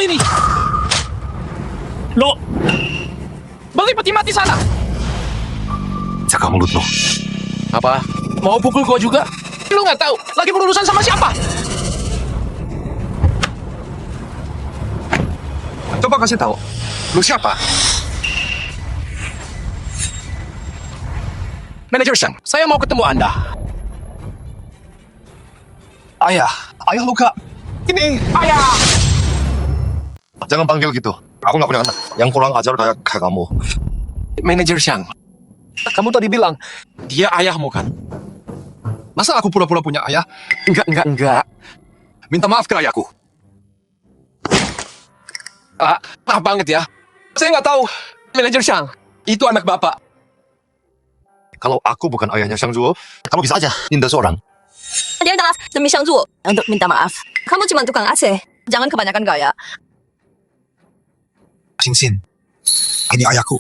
ini? Lo, bakit pati mati sana? Jaga mulut lo. Apa? Mau pukul gua juga? Lu nggak tahu lagi berurusan sama siapa? Coba kasih tahu. Lu siapa? Manajer Shang, saya mau ketemu Anda. Ayah luka. Ini ayah. Jangan panggil gitu. Aku nggak punya anak yang kurang ajar kayak kamu. Manajer Shang, kamu tadi bilang dia ayahmu kan? Masa aku pura-pura punya ayah? Enggak. Minta maaf ke ayahku. Maaf banget ya. Saya nggak tahu. Manajer Shang, itu anak bapak. Kalau aku bukan ayahnya Shang Zuo, kamu bisa aja nindas orang. Dia adalah demi Shang Zuo untuk minta maaf. Kamu cuma tukang AC. Jangan kebanyakan gaya. Sin, ini ayahku.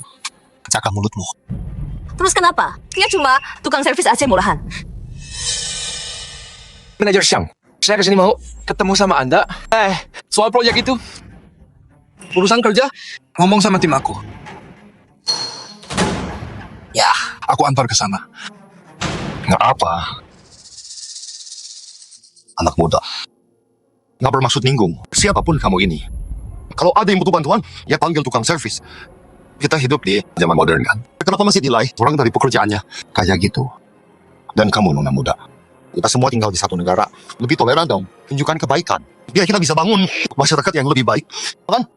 Jaga mulutmu. Terus kenapa? Dia cuma tukang servis AC murahan. Manajer Shang, saya kesini mau ketemu sama Anda. Soal proyek itu. Urusan kerja, Ngomong sama tim aku. Ya, Aku antar ke sana. Nggak apa. Anak muda. Nggak bermaksud ninggung. Siapapun kamu ini. Kalau ada yang butuh bantuan, ya panggil tukang servis. Kita hidup di zaman modern kan. Kenapa masih nilai orang dari pekerjaannya? Kayak gitu. Dan kamu nona muda. Kita semua tinggal di satu negara. Lebih toleran dong. Tunjukkan kebaikan. Biar kita bisa bangun masyarakat yang lebih baik. Kan?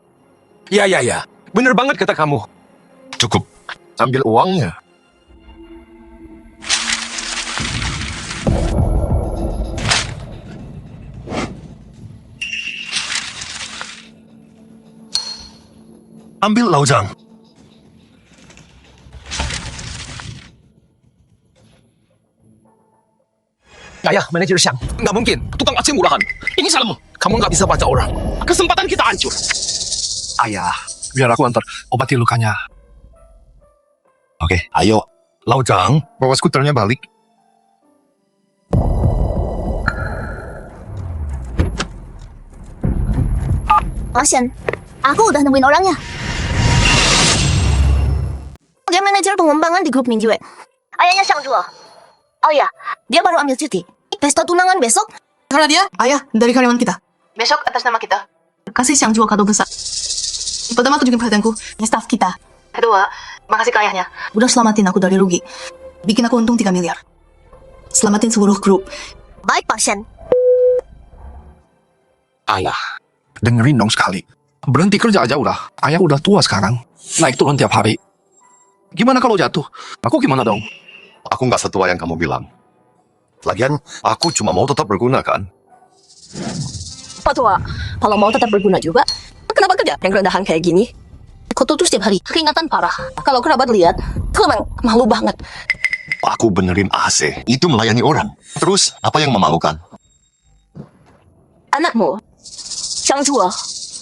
ya. Bener banget kata kamu. Cukup. Ambil uangnya. Ambil Laujang. Ya, Manajer Shang. Nggak mungkin. Tukang AC murahan. Ini salahmu. Kamu nggak bisa baca orang. Kesempatan kita hancur. Ayah, biar aku antar obati lukanya. Oke, ayo. Laujang, bawa skuternya balik. Asian, aku udah nemuin orangnya. Dia manajer pengembangan di grup Mingyue. Ayahnya Shang Zuo. Oh ya, dia baru ambil cuti. Pesta tunangan besok. Karena dia ayah dari karyawan kita. Besok atas nama kita. Kasih Shang Zuo kado besar. Pertama tunjukin perhatianku, ini staff kita. Kedua, makasih ke ayahnya. Udah selamatin aku dari rugi. Bikin aku untung 3 miliar. Selamatin seluruh grup. Baik, Pak Shen. Ayah, dengerin dong sekali. Berhenti kerja aja udah. Ayah udah tua sekarang. Naik turun tiap hari. Gimana kalau jatuh? Aku gimana dong? Aku nggak setua yang kamu bilang. Lagian, aku cuma mau tetap berguna kan? Pak Tua, kalau mau tetap berguna juga, kenapa kerja yang rendahan kayak gini? Kotor tuh setiap hari, keringatan parah. Kalau kerabat lihat, tuh emang malu banget. Aku benerin AC. Itu melayani orang. Terus, apa yang memalukan? Anakmu, Shang Zuo,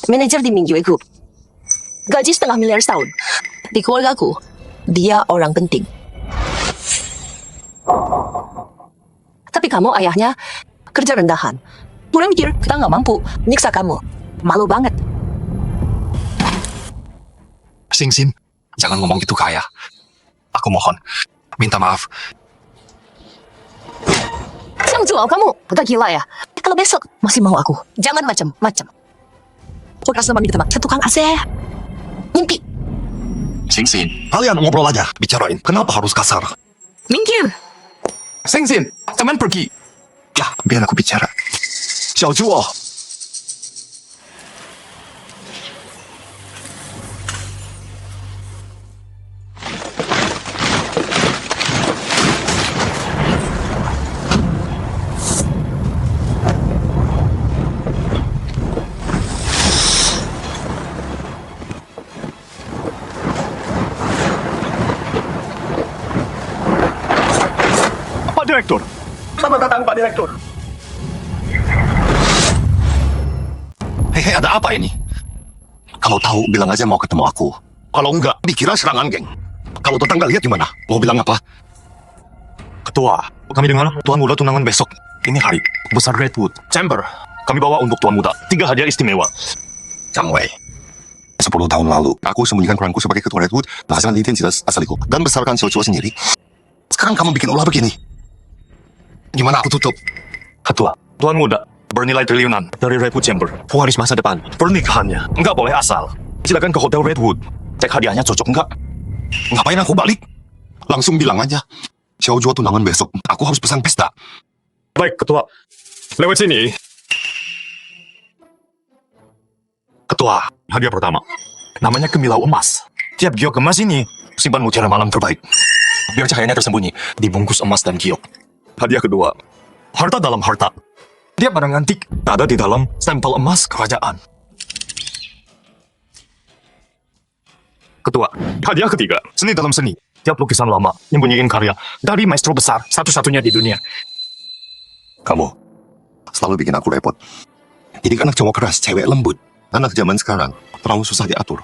manajer di Mingyue Group. Gaji 1,5 miliar setahun. Di keluargaku, dia orang penting. Tapi kamu ayahnya kerja rendahan. Mulai mikir kita nggak mampu, nyiksa kamu. Malu banget. Sin, jangan ngomong gitu ke ayah. Aku mohon, minta maaf. Shang Zuo, kamu udah gila ya? Kalau besok masih mau aku, jangan macam-macam. Kulkas sama minta ke tukang AC. Mimpi. Sin, kalian ngobrol aja, bicarain. Kenapa harus kasar? Minggir. Sin, jangan pergi. Ya, biar aku bicara. Xiao Zuo. Pak Direktur. Selamat datang, Pak Direktur. Hei, ada apa ini? Kalau tahu, bilang aja mau ketemu aku. Kalau enggak, dikira serangan geng. Kalau tetangga lihat gimana? Mau bilang apa? Ketua, kami dengar Tuan Muda tunangan besok. Ini hari besar Redwood Chamber. Kami bawa untuk Tuan Muda 3 hadiah istimewa. Kang Wei. 10 tahun lalu, aku sembunyikan peranku sebagai ketua Redwood, menghasilkan identitas asliku, dan besarkan Xiaojuo sendiri. Sekarang kamu bikin ulah begini. Gimana aku tutup? Ketua, Tuan Muda, bernilai triliunan dari Redwood Chamber. Pewaris masa depan. Pernikahannya nggak boleh asal. Silakan ke Hotel Redwood. Cek hadiahnya cocok nggak? Ngapain aku balik? Langsung bilang aja. Xiaojuo tunangan besok, aku harus pesan pesta. Baik, Ketua. Lewat sini. Ketua, hadiah pertama. Namanya Gemilau Emas. Tiap giok emas ini, simpan mutiara malam terbaik. Biar cahayanya tersembunyi, dibungkus emas dan giok. Hadiah kedua, harta dalam harta. Dia barang antik, ada di dalam stempel emas kerajaan. Ketua, hadiah ketiga, seni dalam seni. Tiap lukisan lama, nyembunyiin karya dari maestro besar, satu-satunya di dunia. Kamu selalu bikin aku repot. Jadi anak cowok keras, cewek lembut. Anak zaman sekarang terlalu susah diatur.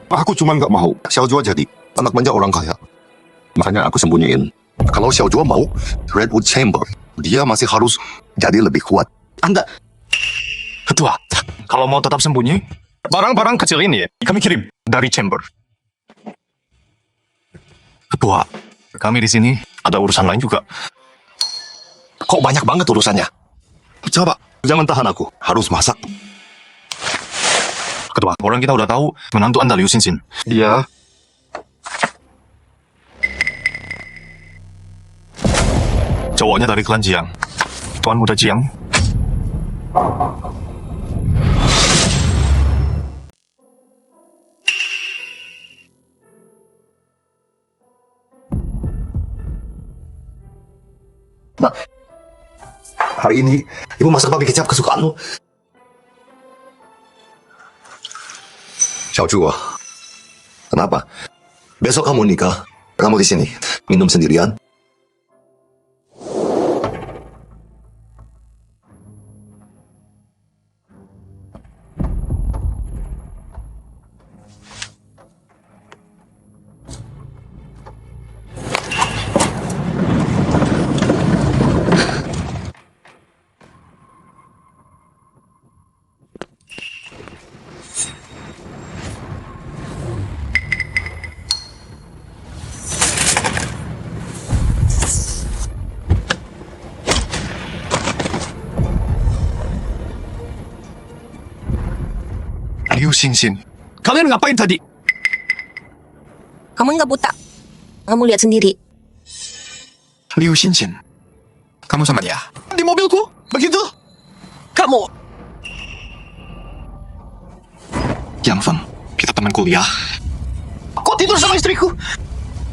Aku cuma nggak mau Xiaojuo jadi anak manja orang kaya. Makanya aku sembunyiin. Kalau Xiaojuo mau Redwood Chamber, dia masih harus jadi lebih kuat. Anda Ketua, kalau mau tetap sembunyi, barang-barang kecil ini kami kirim dari chamber. Ketua, kami di sini ada urusan lain juga. kok banyak banget urusannya. Coba jangan tahan aku, harus masak. Ketua, orang kita udah tahu menantu Anda Liu Xinxin. Iya. Cowoknya dari klan Jiang. Tuan Muda Jiang. Nah, hari ini ibu masak babi kecap kesukaanmu. Xiaojuo, kenapa? Besok kamu nikah, kamu di sini minum sendirian. Liu Xinxin, kalian ngapain tadi? Kamu nggak buta. Kamu lihat sendiri. Liu Xinxin, kamu sama dia? Di mobilku? Begitu? Kamu. Yang Feng, kita teman kuliah. Kok tidur sama istriku?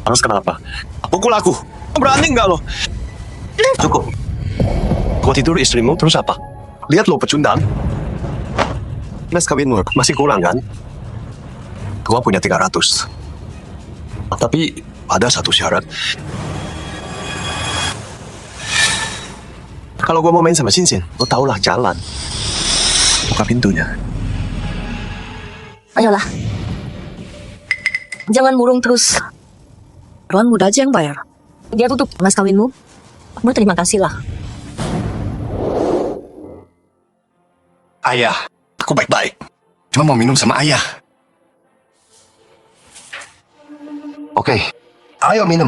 Harus kenapa? Pukul aku. Berani nggak lo? Cukup. Kau tidur istrimu, terus apa? Lihat lo pecundang. Mas kawinmu masih kurang kan? Gua punya 300. Tapi ada satu syarat. Kalau gua mau main sama Xinxin, lo tau lah jalan. Buka pintunya. Ayolah. Jangan murung terus. Tuan Muda aja yang bayar. Dia tutup mas kawinmu. Kamu terima kasih lah. Ayah, aku baik-baik. Cuma mau minum sama ayah. Oke, ayo minum.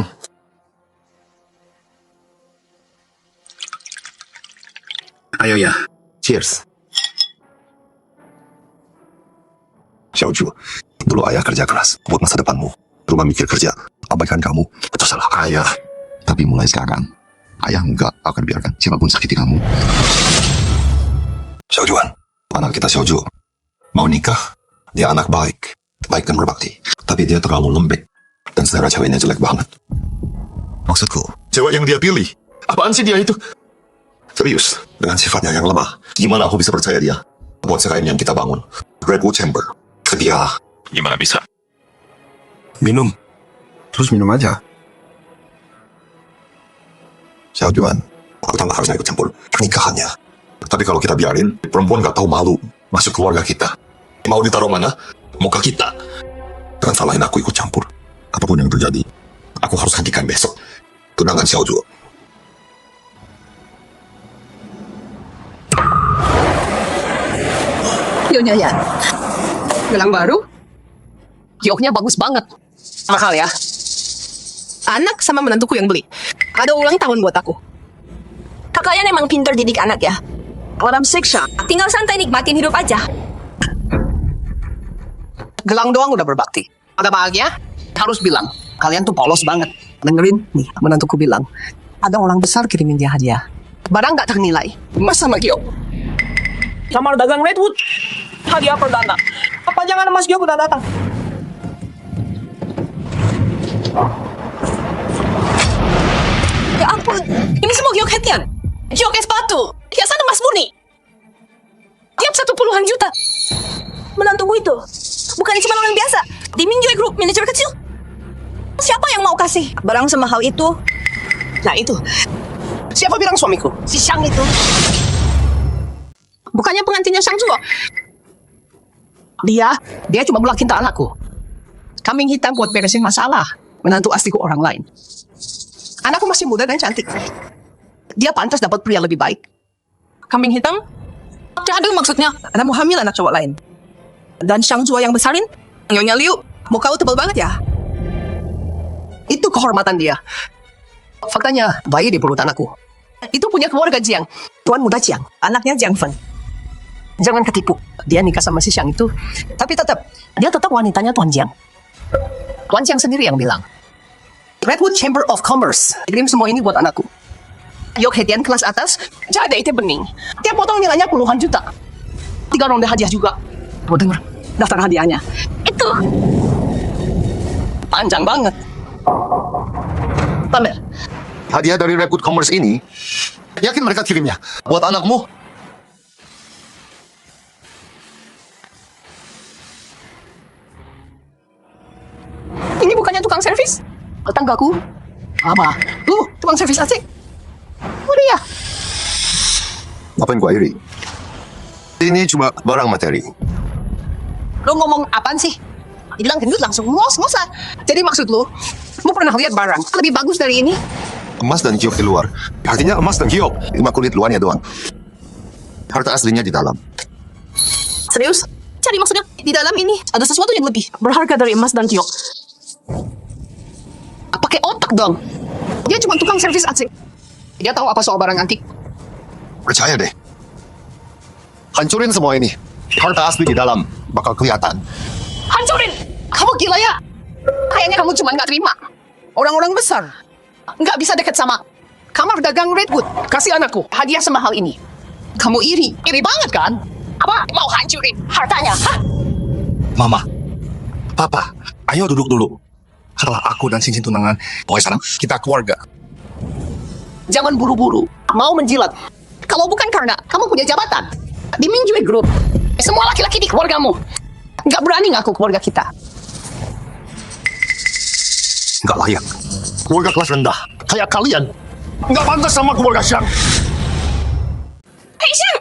Ayo ya, cheers. Xiaojuo, dulu ayah kerja keras buat masa depanmu. Rumah mikir kerja, abaikan kamu. Itu salah ayah. Tapi mulai sekarang, ayah nggak akan biarkan siapapun sakiti kamu. Xiaojuan, anak kita Xiaojuo mau nikah. Dia anak baik, baik dan berbakti. Tapi dia terlalu lembek dan selera ceweknya jelek banget. Maksudku, cewek yang dia pilih. Apaan sih dia itu? Serius, dengan sifatnya yang lemah. Gimana aku bisa percaya dia? Buat selain yang kita bangun, Redwood Chamber. Ke dia. Gimana bisa? Minum. Terus minum aja. Xiaojuan, aku tak harusnya ikut campur pernikahannya. Tapi kalau kita biarin, perempuan gak tahu malu masuk keluarga kita. Mau ditaruh mana? Muka kita. Jangan salahin aku ikut campur. Apapun yang terjadi, aku harus hentikan besok tunangan Xiaojuo. Nyonya ya, Gelang baru? Gioknya bagus banget. Mahal ya? Anak sama menantuku yang beli. Ada ulang tahun buat aku. Kalian emang pintar didik anak ya? Orang siksa. Tinggal santai nikmatin hidup aja. Gelang doang udah berbakti. Ada bahagia, harus bilang. Kalian tuh polos banget. Dengerin, nih menantuku bilang. Ada orang besar kirimin dia hadiah. Barang gak ternilai. Mas sama Gio. Kamar dagang Redwood. Hadiah perdana. Kepanjangan Mas Gio udah datang. Ya ampun, ini semua giok hetian. Giok es sepatu, hiasan emas murni. Tiap 10-an juta. Menantumu itu bukan cuma orang biasa. Di Mingyu Group, manajer kecil. Siapa yang mau kasih barang semahal itu? Nah itu. Siapa bilang suamiku? Si Shang itu. Bukannya pengantinnya Shang Zuo? Dia cuma bulak cinta anakku. Kambing hitam buat beresin masalah. Menantu asliku orang lain. Anakku masih muda dan cantik. Dia pantas dapat pria lebih baik. Kambing hitam? Aduh maksudnya, ada mau hamil anak cowok lain. Dan Shang Zuo yang besarin? Nyonya Liu, muka lu tebal banget ya? Itu kehormatan dia. Faktanya, bayi di perut anakku. Itu punya keluarga Jiang. Tuan muda Jiang, anaknya Jiang Fen. Jangan ketipu. Dia nikah sama si Shang itu. Tapi dia tetap wanitanya Tuan Jiang. Tuan Jiang sendiri yang bilang. Redwood Chamber of Commerce. Kirim semua ini buat anakku. Yok hedian kelas atas, jadi itu bening. Tiap potong nilainya puluhan juta. 3 ronde hadiah juga. Mau denger daftar hadiahnya? Itu. Panjang banget. Pamer. Hadiah dari Redwood Commerce ini, yakin mereka kirimnya buat anakmu? Ini bukannya tukang servis? Tetanggaku. Apa? Tukang servis asik. Udah ya. Ngapain gua iri? Ini cuma barang materi. Lo ngomong apaan sih? Bilang gendut langsung ngos-ngosan. Jadi maksud lo pernah lihat barang lebih bagus dari ini? Emas dan giok di luar. Artinya emas dan giok. Cuma kulit luarnya doang. Harta aslinya di dalam. Serius? Cari maksudnya, di dalam ini ada sesuatu yang lebih berharga dari emas dan giok. Pakai otak dong. Dia cuma tukang servis asik. Dia tahu apa soal barang antik. Percaya deh. Hancurin semua ini. Harta asli di dalam bakal kelihatan. Hancurin! Kamu gila ya? Kayaknya kamu cuma nggak terima. Orang-orang besar nggak bisa dekat sama kamar dagang Redwood. Kasih anakku hadiah semahal ini. Kamu iri banget kan? Apa mau hancurin hartanya? Hah? Mama, Papa, ayo duduk dulu. Setelah aku dan cincin tunangan, pokoknya sekarang kita keluarga. Jangan buru-buru. Mau menjilat. Kalau bukan karena kamu punya jabatan di Mingyu Group, semua laki-laki di keluargamu nggak berani ngaku keluarga kita. Nggak layak. Keluarga kelas rendah. Kayak kalian. Nggak pantas sama keluarga Shang. Hei Shang!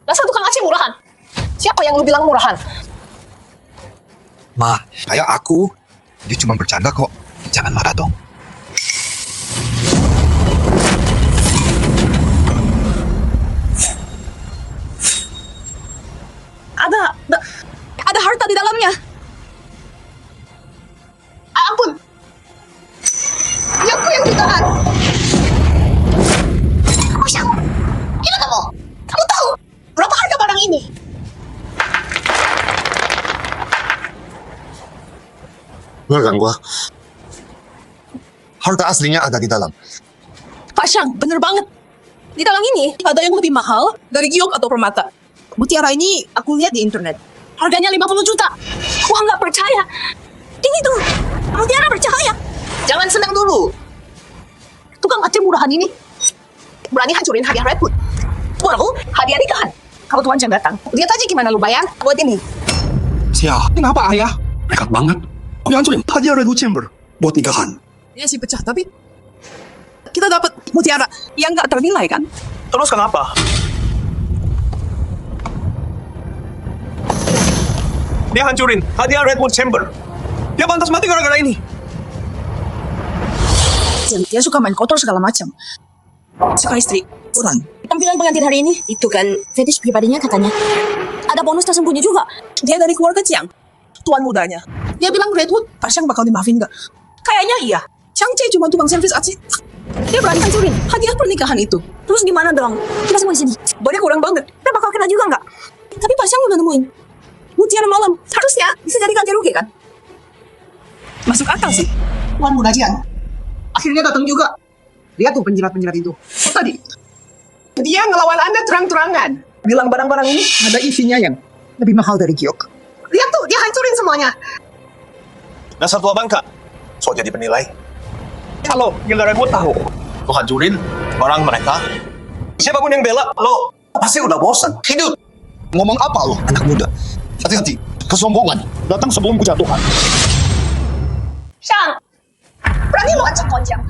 Dasar tukang aci murahan. Siapa yang lu bilang murahan? Ma, kayak aku, dia cuma bercanda kok. Jangan marah dong. Ada harta di dalamnya. Ampun! Aku yang ditahan. Kamu Shang! Gila kamu! Kamu tahu berapa harga barang ini? Nggak gua. Harta aslinya ada di dalam. Pak Shang, bener banget. Di dalam ini ada yang lebih mahal dari giok atau permata. Mutiara ini aku lihat di internet. Harganya 50 juta. Wah, nggak percaya. Ini tuh, mutiara bercahaya. Jangan senang dulu. Tukang aci murahan ini berani hancurin hadiah Redwood. Waduh, hadiah nikahan. Kalau Tuan Cheng datang, lihat aja gimana lu bayar buat ini. Sial, kenapa ayah? Nekat banget. Kok dihancurin? Hadiah Redwood Chamber buat nikahan. Ya sih pecah, tapi kita dapat mutiara yang nggak ternilai kan? Terus kenapa? Dia hancurin hadiah Redwood Chamber. Dia pantas mati gara-gara ini. Dia suka main kotor segala macam. Suka istri, kurang. Tampilan pengantin hari ini, itu kan fetish pribadinya katanya. Ada bonus tersembunyi juga. Dia dari keluarga Jiang. Tuan mudanya. Dia bilang Redwood, Pak Xiang bakal dimaafin gak? Kayaknya iya. Xiang Jie cuma tukang servis aja. Dia berani hancurin hadiah pernikahan itu. Terus gimana dong? Kita semua di sini. Boleh kurang banget. Kita bakal kena juga nggak? Tapi Pak Xiang udah nemuin. Mutiara malam. Harusnya bisa jadi ganti rugi kan? Masuk akal sih. Tuan muda Jiang. Akhirnya datang juga. Lihat tuh penjilat-penjilat itu. Tadi. Dia ngelawan Anda terang-terangan. Bilang barang-barang ini ada isinya yang lebih mahal dari giok. Lihat tuh, dia hancurin semuanya. Dasar tua bangka. So jadi penilai. Kalau gila Redwood tahu, lo hancurin barang mereka. Siapapun yang bela, lo pasti udah bosan. Hidup. Ngomong apa lo, anak muda? Hati-hati, kesombongan datang sebelum kejatuhan. Xiang, berani lo ancam Tuan Jiang.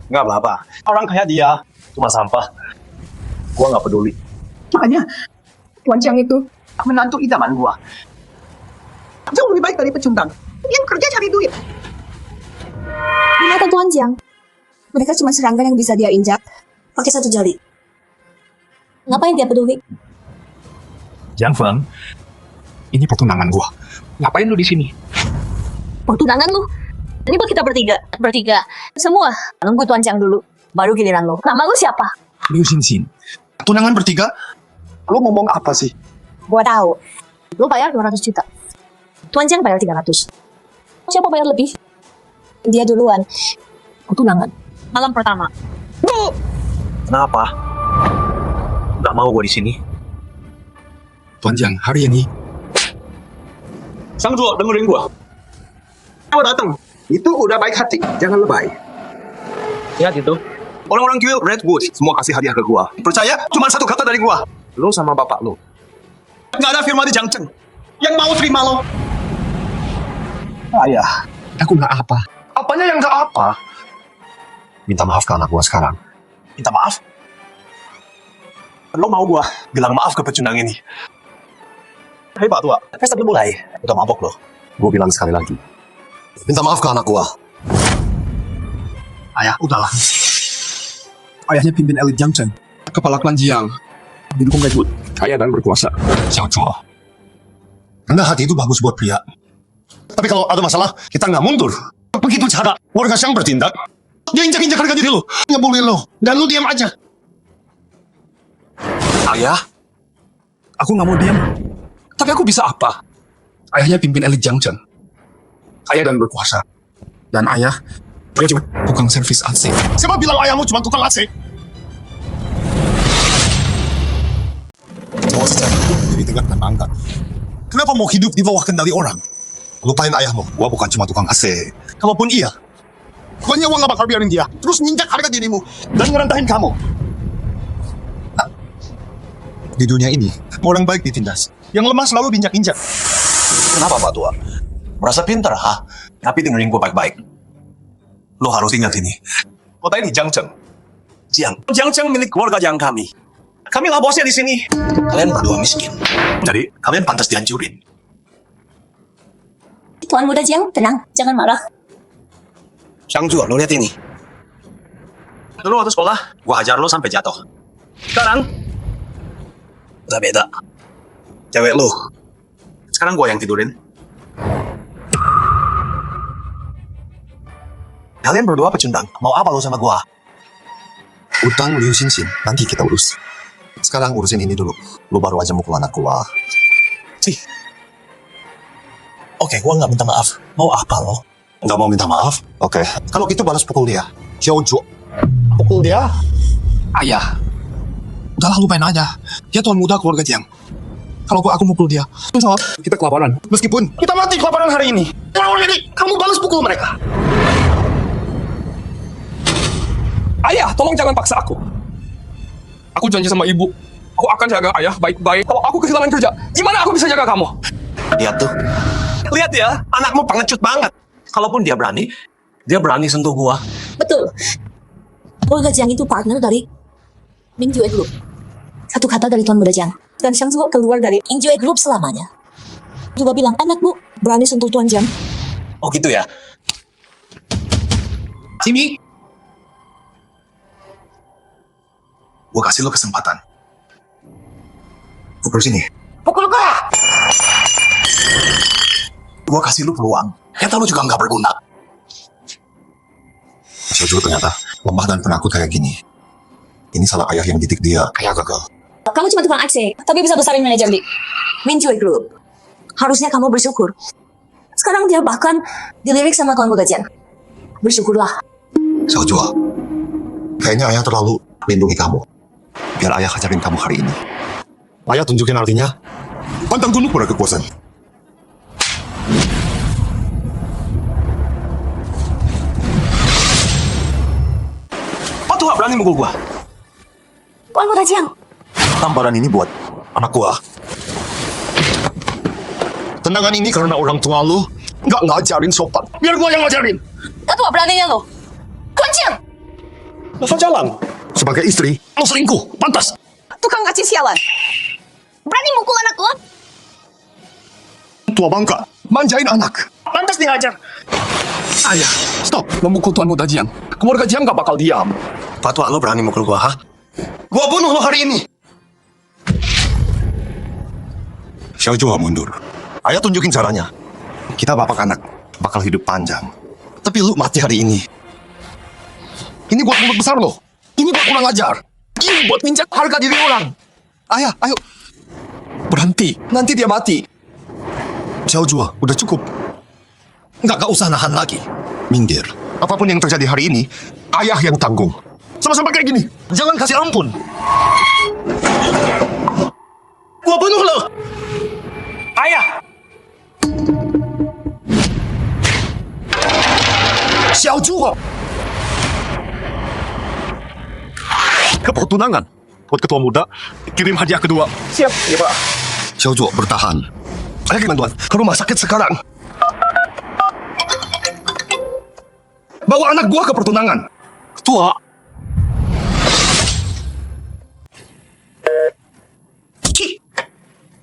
Nggak apa-apa. Orang kayak dia cuma sampah. Gua nggak peduli. Makanya, Tuan Jiang itu menantu idaman gua. Jauh lebih baik dari pecundang. Yang kerja cari duit. Di mata Tuan Jiang, mereka cuma serangga yang bisa dia injak pakai satu jari. Ngapain dia peduli? Jiang Feng, ini pertunangan gua. Ngapain lu di sini? Pertunangan lu? Ini buat kita bertiga. Bertiga. Semua nunggu Tuan Jiang dulu. Baru giliran lu. Nama lu siapa? Liu Xinxin. Tunangan bertiga? Lu ngomong apa sih? Gua tahu. Lu bayar 200 juta. Tuan Jiang bayar 300. Siapa bayar lebih? Dia duluan. Pertunangan. Malam pertama. Kenapa? Nggak mau gua di sini. Tuan Jiang, hari ini Sang Zuo, dengerin gua. Gua datang. Itu udah baik hati, jangan lebay. Lihat itu. Orang-orang guild Redwood semua kasih hadiah ke gua. Percaya? Cuma satu kata dari gua. Lo sama bapak lo. Nggak ada firma di Jiangcheng yang mau terima lo. Ayah. aku nggak apa. Apanya yang nggak apa? Minta maaf ke anak gua sekarang. Minta maaf? Lo mau gua bilang maaf ke pecundang ini? Hei Pak Tua, pesta belum mulai. Udah mabok lo. Gua bilang sekali lagi. Minta maaf ke anak gua. Ayah, udahlah. Ayahnya pimpin elit Jiangcheng. Kepala klan Jiang. Didukung Redwood. Kaya dan berkuasa. Xiao Chuo. Rendah hati itu bagus buat pria. Tapi kalau ada masalah, kita nggak mundur. Begitu cara warga Xiang bertindak. Dia injak-injak harga diri lo. Ngebully lo. Dan lo diam aja. Ayah, aku nggak mau diam. Tapi aku bisa apa? Ayahnya pimpin elit Jiangcheng. Kaya dan berkuasa. Dan ayah, dia cuma tukang servis AC. Siapa bilang ayahmu cuma tukang AC? Cowok secara lebih tegak dan bangga. Kenapa mau hidup di bawah kendali orang? Lupain ayahmu, gua bukan cuma tukang AC. Kalaupun iya, pokoknya gua gak bakal biarin dia terus ninjak harga dirimu dan ngerendahin kamu. Nah, di dunia ini, orang baik ditindas. Yang lemah selalu binjak-injak. Kenapa Pak Tua? Merasa pintar, ha? Tapi dengerin gue baik-baik. Lo harus ingat ini. Kota ini Jiangcheng. Jiangcheng milik keluarga Jiang kami. Kami lah bosnya di sini. Kalian berdua miskin. Jadi, kalian pantas dihancurin. Tuan muda Jiang, tenang. Jangan marah. Xiang Zuo, lo lihat ini. Dulu waktu sekolah, gua hajar lo sampai jatuh. Sekarang, udah beda. Cewek lo. Sekarang gua yang tidurin. Kalian berdua pecundang. Mau apa lo sama gua? Utang Liu Xinxin, nanti kita urus. Sekarang urusin ini dulu. Lu baru aja mukul anak gua. Sih. Oke, gua nggak minta maaf. Mau apa lo? Nggak mau minta maaf? Oke. Kalau gitu balas pukul dia. Xiao Chuo. Pukul dia. Ayah, udahlah lupain aja. Dia tuan muda keluarga Jiang. Kalau aku mukul dia, insya Allah kita kelaparan. Meskipun kita mati kelaparan hari ini. Jadi kamu balas pukul mereka. Ayah, tolong jangan paksa aku. Aku janji sama ibu, aku akan jaga ayah baik-baik. Kalau aku kehilangan kerja, gimana aku bisa jaga kamu? Lihat tuh. Lihat ya, anakmu pengecut banget. Kalaupun dia berani sentuh gua. Betul. Keluarga Jiang itu partner dari Mingjue Group. Satu kata dari Tuan Muda Jiang. Dan Xiang Zuo keluar dari Mingjue Group selamanya. Juga bilang, anakmu berani sentuh Tuan Jiang. Oh gitu ya? Simi, Gua kasih lo kesempatan. Pukul sini. Pukul ko! Gua kasih lu peluang. Ternyata lu juga nggak berguna. Xiaoju ternyata lemah dan penakut kayak gini. Ini salah ayah yang didik dia kayak gagal. Kamu cuma tukang AC, tapi bisa besarin manajer di Minjoy Group. Harusnya kamu bersyukur. Sekarang dia bahkan dilirik sama kawan gajian. Bersyukurlah. Xiaoju, kayaknya ayah terlalu lindungi kamu. Biar ayah ajarin kamu hari ini. Ayah tunjukin artinya. Pantang tunduk pada kekuasaan. Patu gak berani mukul gua. Kawan gajian. Tamparan ini buat anak gua. Tendangan ini karena orang tua lu nggak ngajarin sopan. Biar gua yang ngajarin. Dato beraninya lo. Kuncian. Lepas jalan. Sebagai istri, lu selingkuh. Pantas. Tukang ngaci sialan. Berani mukul anak lo? Tua bangka. Manjain anak. Pantas dihajar. Ayah, stop memukul Tuan Muda Jiang. Keluarga Jiang gak bakal diam. Patu lo berani mukul gua, ha? Gua bunuh lo hari ini. Xiaoju mundur. Ayah tunjukin caranya. Kita bapak anak bakal hidup panjang. Tapi lu mati hari ini. Ini buat mulut besar lo. Ini buat kurang ajar. Ini buat minjak harga diri orang. Ayah, ayo. Berhenti, nanti dia mati. Xiaoju, udah cukup. Nggak usah nahan lagi. Minggir. Apapun yang terjadi hari ini, ayah yang tanggung. Sama-sama kayak gini. Jangan kasih ampun. Gua bunuh lo. Ayah. Xiaoju. Kepertunangan. Buat ketua muda, kirim hadiah kedua. Siap, ya Pak. Xiaoju, bertahan. Ayo gimana tuan? Ke rumah sakit sekarang. Bawa anak gua ke pertunangan. Tua.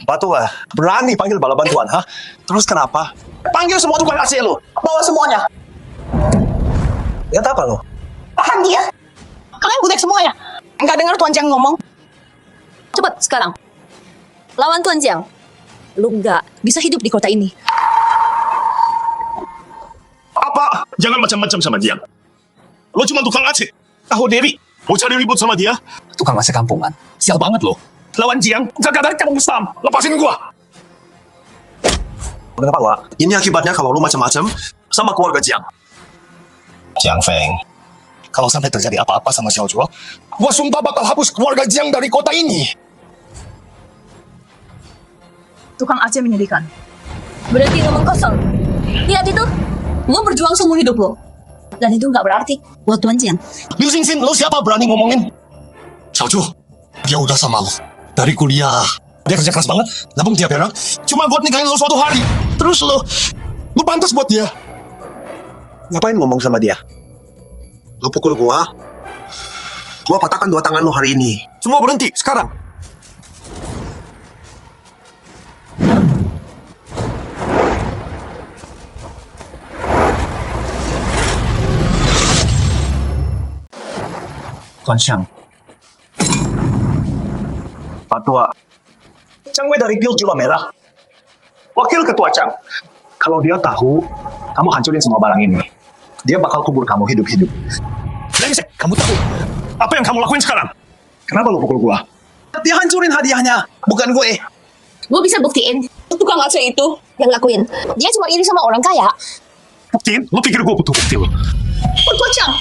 Patu berani panggil bala bantuan, ha? Terus kenapa? Panggil semua tukang AC lo. Bawa semuanya. Lihat apa lo? Tahan dia. Kalian butek semuanya. Enggak dengar Tuan Jiang ngomong. Cepat sekarang. Lawan Tuan Jiang. Lu nggak bisa hidup di kota ini. Apa? Jangan macam-macam sama dia. Lo cuma tukang AC. Tahu diri. Mau cari ribut sama dia? Tukang AC kampungan. Sial banget lo. Lawan Jiang, jaga dari kamu Mustam. Lepasin gua. Kenapa gua? Ini akibatnya kalau lu macam-macam sama keluarga Jiang. Jiang Feng. Kalau sampai terjadi apa-apa sama Xiaoju, gua sumpah bakal hapus keluarga Jiang dari kota ini. Tukang AC menyedihkan. Berarti ngomong kosong. Lihat itu. Lo berjuang seumur hidup lo. Dan itu nggak berarti buat Tuan Jiang. Liu Xingxin, lo siapa berani ngomongin? Xiaoju, dia udah sama lo. Dari kuliah. Dia kerja keras banget, nabung tiap perak. Cuma buat nikahin lo suatu hari. Terus lo pantas buat dia. Ngapain ngomong sama dia? Lu pukul gua patahkan 2 tangan lu hari ini. Semua berhenti, sekarang. Tuan Xiang. Patua. Chang Wei dari Guild Jiwa Merah. Wakil Ketua Chang. Kalau dia tahu kamu hancurin semua barang ini, dia bakal kubur kamu hidup-hidup. Brengsek, kamu tahu apa yang kamu lakuin sekarang? Kenapa lu pukul gua? Dia hancurin hadiahnya, bukan gue. Gue bisa buktiin. Tukang AC itu yang lakuin. Dia cuma iri sama orang kaya. Buktiin? Lu pikir gue butuh bukti lu? Tuan Jiang.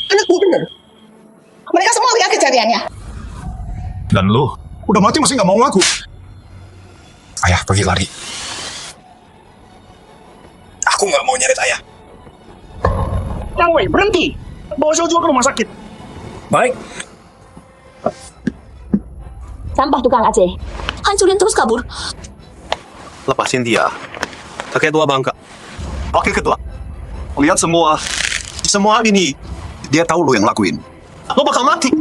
Anak gue bener. Mereka semua lihat kejadiannya. Dan lu udah mati masih nggak mau ngaku. Ayah pergi lari. Aku nggak mau nyeret ayah. Chang Wei, berhenti. Bawa Xiaoju ke rumah sakit. Baik. Sampah tukang AC. Hancurin terus kabur. Lepasin dia. Ketua bangka. Wakil ketua. Lihat semua ini. Dia tahu lo yang lakuin. Lo bakal mati.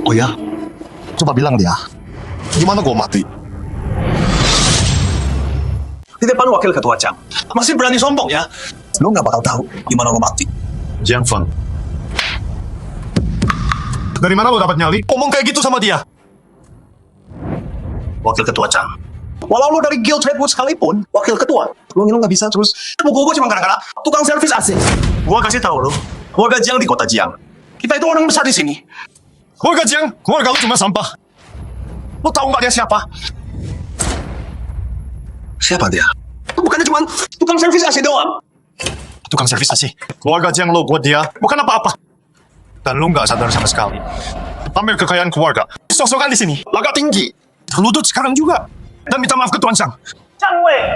Oh ya? Coba bilang dia. Gimana gua mati? Di depan wakil ketua Chang. Masih berani sombong ya? Lo nggak bakal tahu gimana lo mati. Jiang Feng. Dari mana lo dapat nyali? Ngomong kayak gitu sama dia. Wakil ketua Chang. Walau lo dari Guild Redwood sekalipun, wakil ketua, lo nggak bisa terus pukul gue cuma gara-gara tukang servis AC. Gua kasih tahu lo, keluarga Jiang di kota Jiang. Kita itu orang besar di sini. Keluarga Jiang, keluarga lo cuma sampah. Lo tahu nggak dia siapa? Siapa dia? Bukannya cuma tukang servis AC doang. Tukang servis AC? Keluarga Jiang lo buat dia bukan apa-apa. Dan lo nggak sadar sama sekali. Pamer kekayaan keluarga. Sok-sokan di sini, laga tinggi. Lutut sekarang juga. Dan minta maaf ke Tuan Chang. Chang Wei.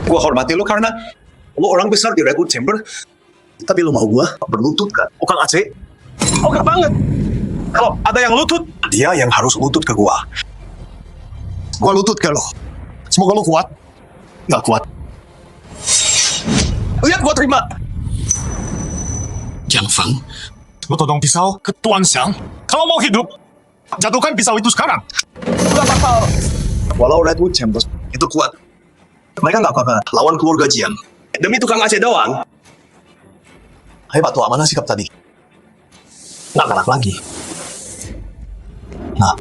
Gua hormati lo karena lo orang besar di Redwood Chamber. Tapi lo mau gua berlutut kan? Bukan AC. Oke banget. Kalau ada yang lutut, dia yang harus lutut ke gua. Gua lutut ke lo. Semoga lo kuat. Nggak kuat. Lihat gua terima. Jiang Feng, lo todong pisau ke Tuan Chang. Kalau mau hidup, jatuhkan pisau itu sekarang. Udah bakal. Walau Redwood Chambers itu kuat, mereka nggak apa-apa lawan keluarga Jiang. Demi tukang AC doang. Hebat tuh, mana sikap tadi? Nggak galak lagi. Nah,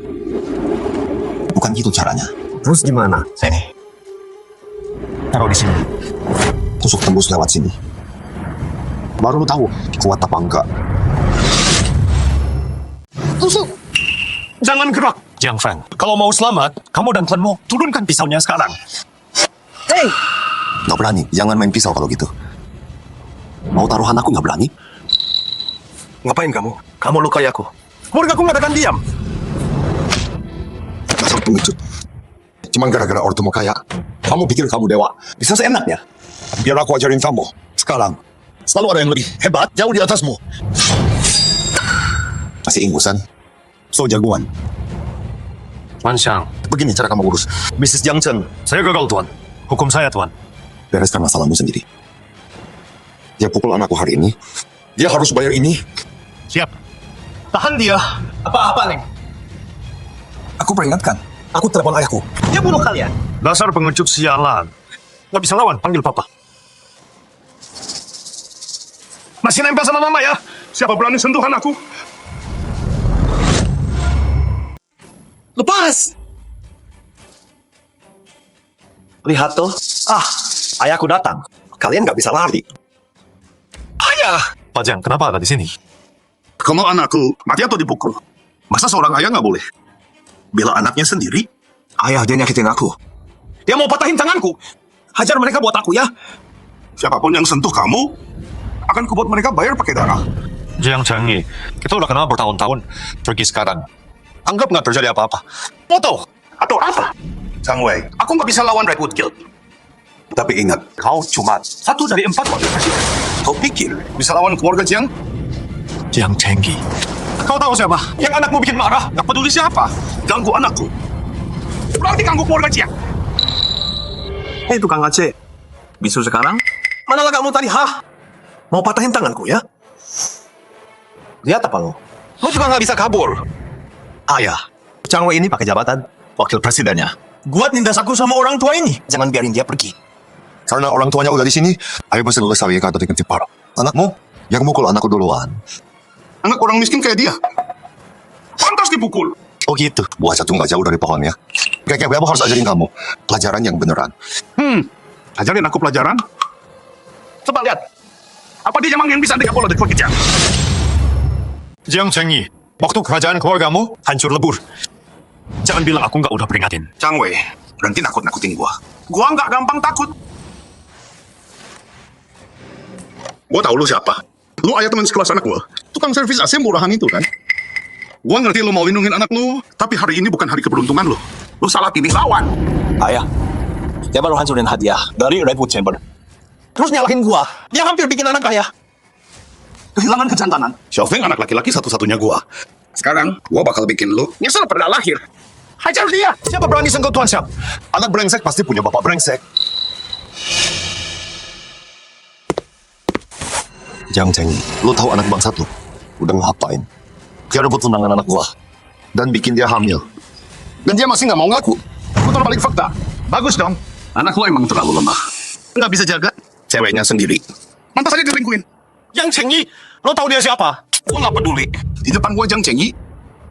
bukan gitu caranya. Terus gimana? Sini. Taruh di sini. Tusuk tembus lewat sini. Baru lu tahu kuat apa enggak. Tusuk. Jangan gerak. Jiang Feng, kalau mau selamat, kamu dan temanmu turunkan pisaunya sekarang. Hey! Nggak berani, jangan main pisau kalau gitu. Mau taruhan aku nggak berani? Ngapain kamu? Kamu lukai aku. Keluarga aku nggak akan diam. Dasar pengecut. Cuman gara-gara ortu mau kaya, kamu pikir kamu dewa. Bisa seenaknya. Biar aku ajarin kamu. Sekarang, selalu ada yang lebih hebat, jauh di atasmu. Masih ingusan? So jagoan. Tuan Chang, begini cara kamu urus bisnis Jiang Chen. Saya gagal, Tuan. Hukum saya, Tuan. Bereskan masalahmu sendiri. Dia pukul anakku hari ini. Dia harus bayar ini. Siap. Tahan dia. Apa-apa, Neng? Aku peringatkan. Aku telepon ayahku. Dia bunuh kalian. Dasar pengecut sialan. Nggak bisa lawan, panggil papa. Masih nempel sama mama ya? Siapa berani sentuhan aku? Lepas! Lihat tuh. Ayahku datang. Kalian nggak bisa lari. Ayah! Pak Jiang, kenapa ada di sini? Kalau anakku mati atau dipukul, masa seorang ayah nggak boleh? Bela anaknya sendiri? Ayah, dia nyakitin aku. Dia mau patahin tanganku. Hajar mereka buat aku ya. Siapapun yang sentuh kamu, akan kubuat mereka bayar pakai darah. Jiang Chengyi, kita udah kenal bertahun-tahun. Pergi sekarang. Anggap nggak terjadi apa-apa. Foto atau apa? Chang Wei, aku nggak bisa lawan Redwood Guild. Tapi ingat, kau cuma satu dari 4 wakil presiden. Kau pikir bisa lawan keluarga Jiang? Jiang Chengyi. Kau tahu siapa? Yang anakmu bikin marah. Nggak peduli siapa. Ganggu anakku. Berarti ganggu keluarga Jiang. Hei tukang AC. Bisu sekarang? Manalah kamu tadi, mau patahin tanganku ya? Lihat apa lo? Lo juga nggak bisa kabur. Ayah, Chang Wei ini pakai jabatan wakil presidennya. Gua nindas aku sama orang tua ini. Jangan biarin dia pergi. Karena orang tuanya udah di sini, ayo pasti selesai ya kata dengan Cipar. Anakmu yang mukul anakku duluan. Anak orang miskin kayak dia. Pantas dipukul. Oh gitu. Buah jatuh nggak jauh dari pohonnya. Kayak apa harus ajarin kamu pelajaran yang beneran. Ajarin aku pelajaran. Coba lihat. Apa dia yang bisa dengan bola di kejar? Jiang Chengyi. Waktu kerajaan keluargamu hancur lebur. Jangan bilang aku nggak udah peringatin. Chang Wei, berhenti nakut-nakutin gua. Gua nggak gampang takut. Gua tahu lu siapa. Lu ayah teman sekelas anak gua. Tukang servis AC murahan itu kan. Gua ngerti lu mau lindungin anak lu, tapi hari ini bukan hari keberuntungan lu. Lu salah pilih lawan. Ayah, dia baru hancurin hadiah dari Redwood Chamber. Terus nyalahin gua. Dia hampir bikin anak ayah kehilangan kejantanan. Xiaofeng anak laki-laki satu-satunya gua. Sekarang, gua bakal bikin lu nyesel pernah lahir. Hajar dia! Siapa berani sentuh Tuan Xiao? Anak brengsek pasti punya bapak brengsek. Jiang Chengyi, lu tahu anak bangsa tuh udah ngapain? Dia rebut tunangan anak gua dan bikin dia hamil. Dan dia masih nggak mau ngaku. Putar balik fakta. Bagus dong. Anak lu emang terlalu lemah. Nggak bisa jaga ceweknya sendiri. Mantas aja dilingkuin. Jiang Chengyi, lo tahu dia siapa? Gua nggak peduli. Di depan gua Jiang Chengyi,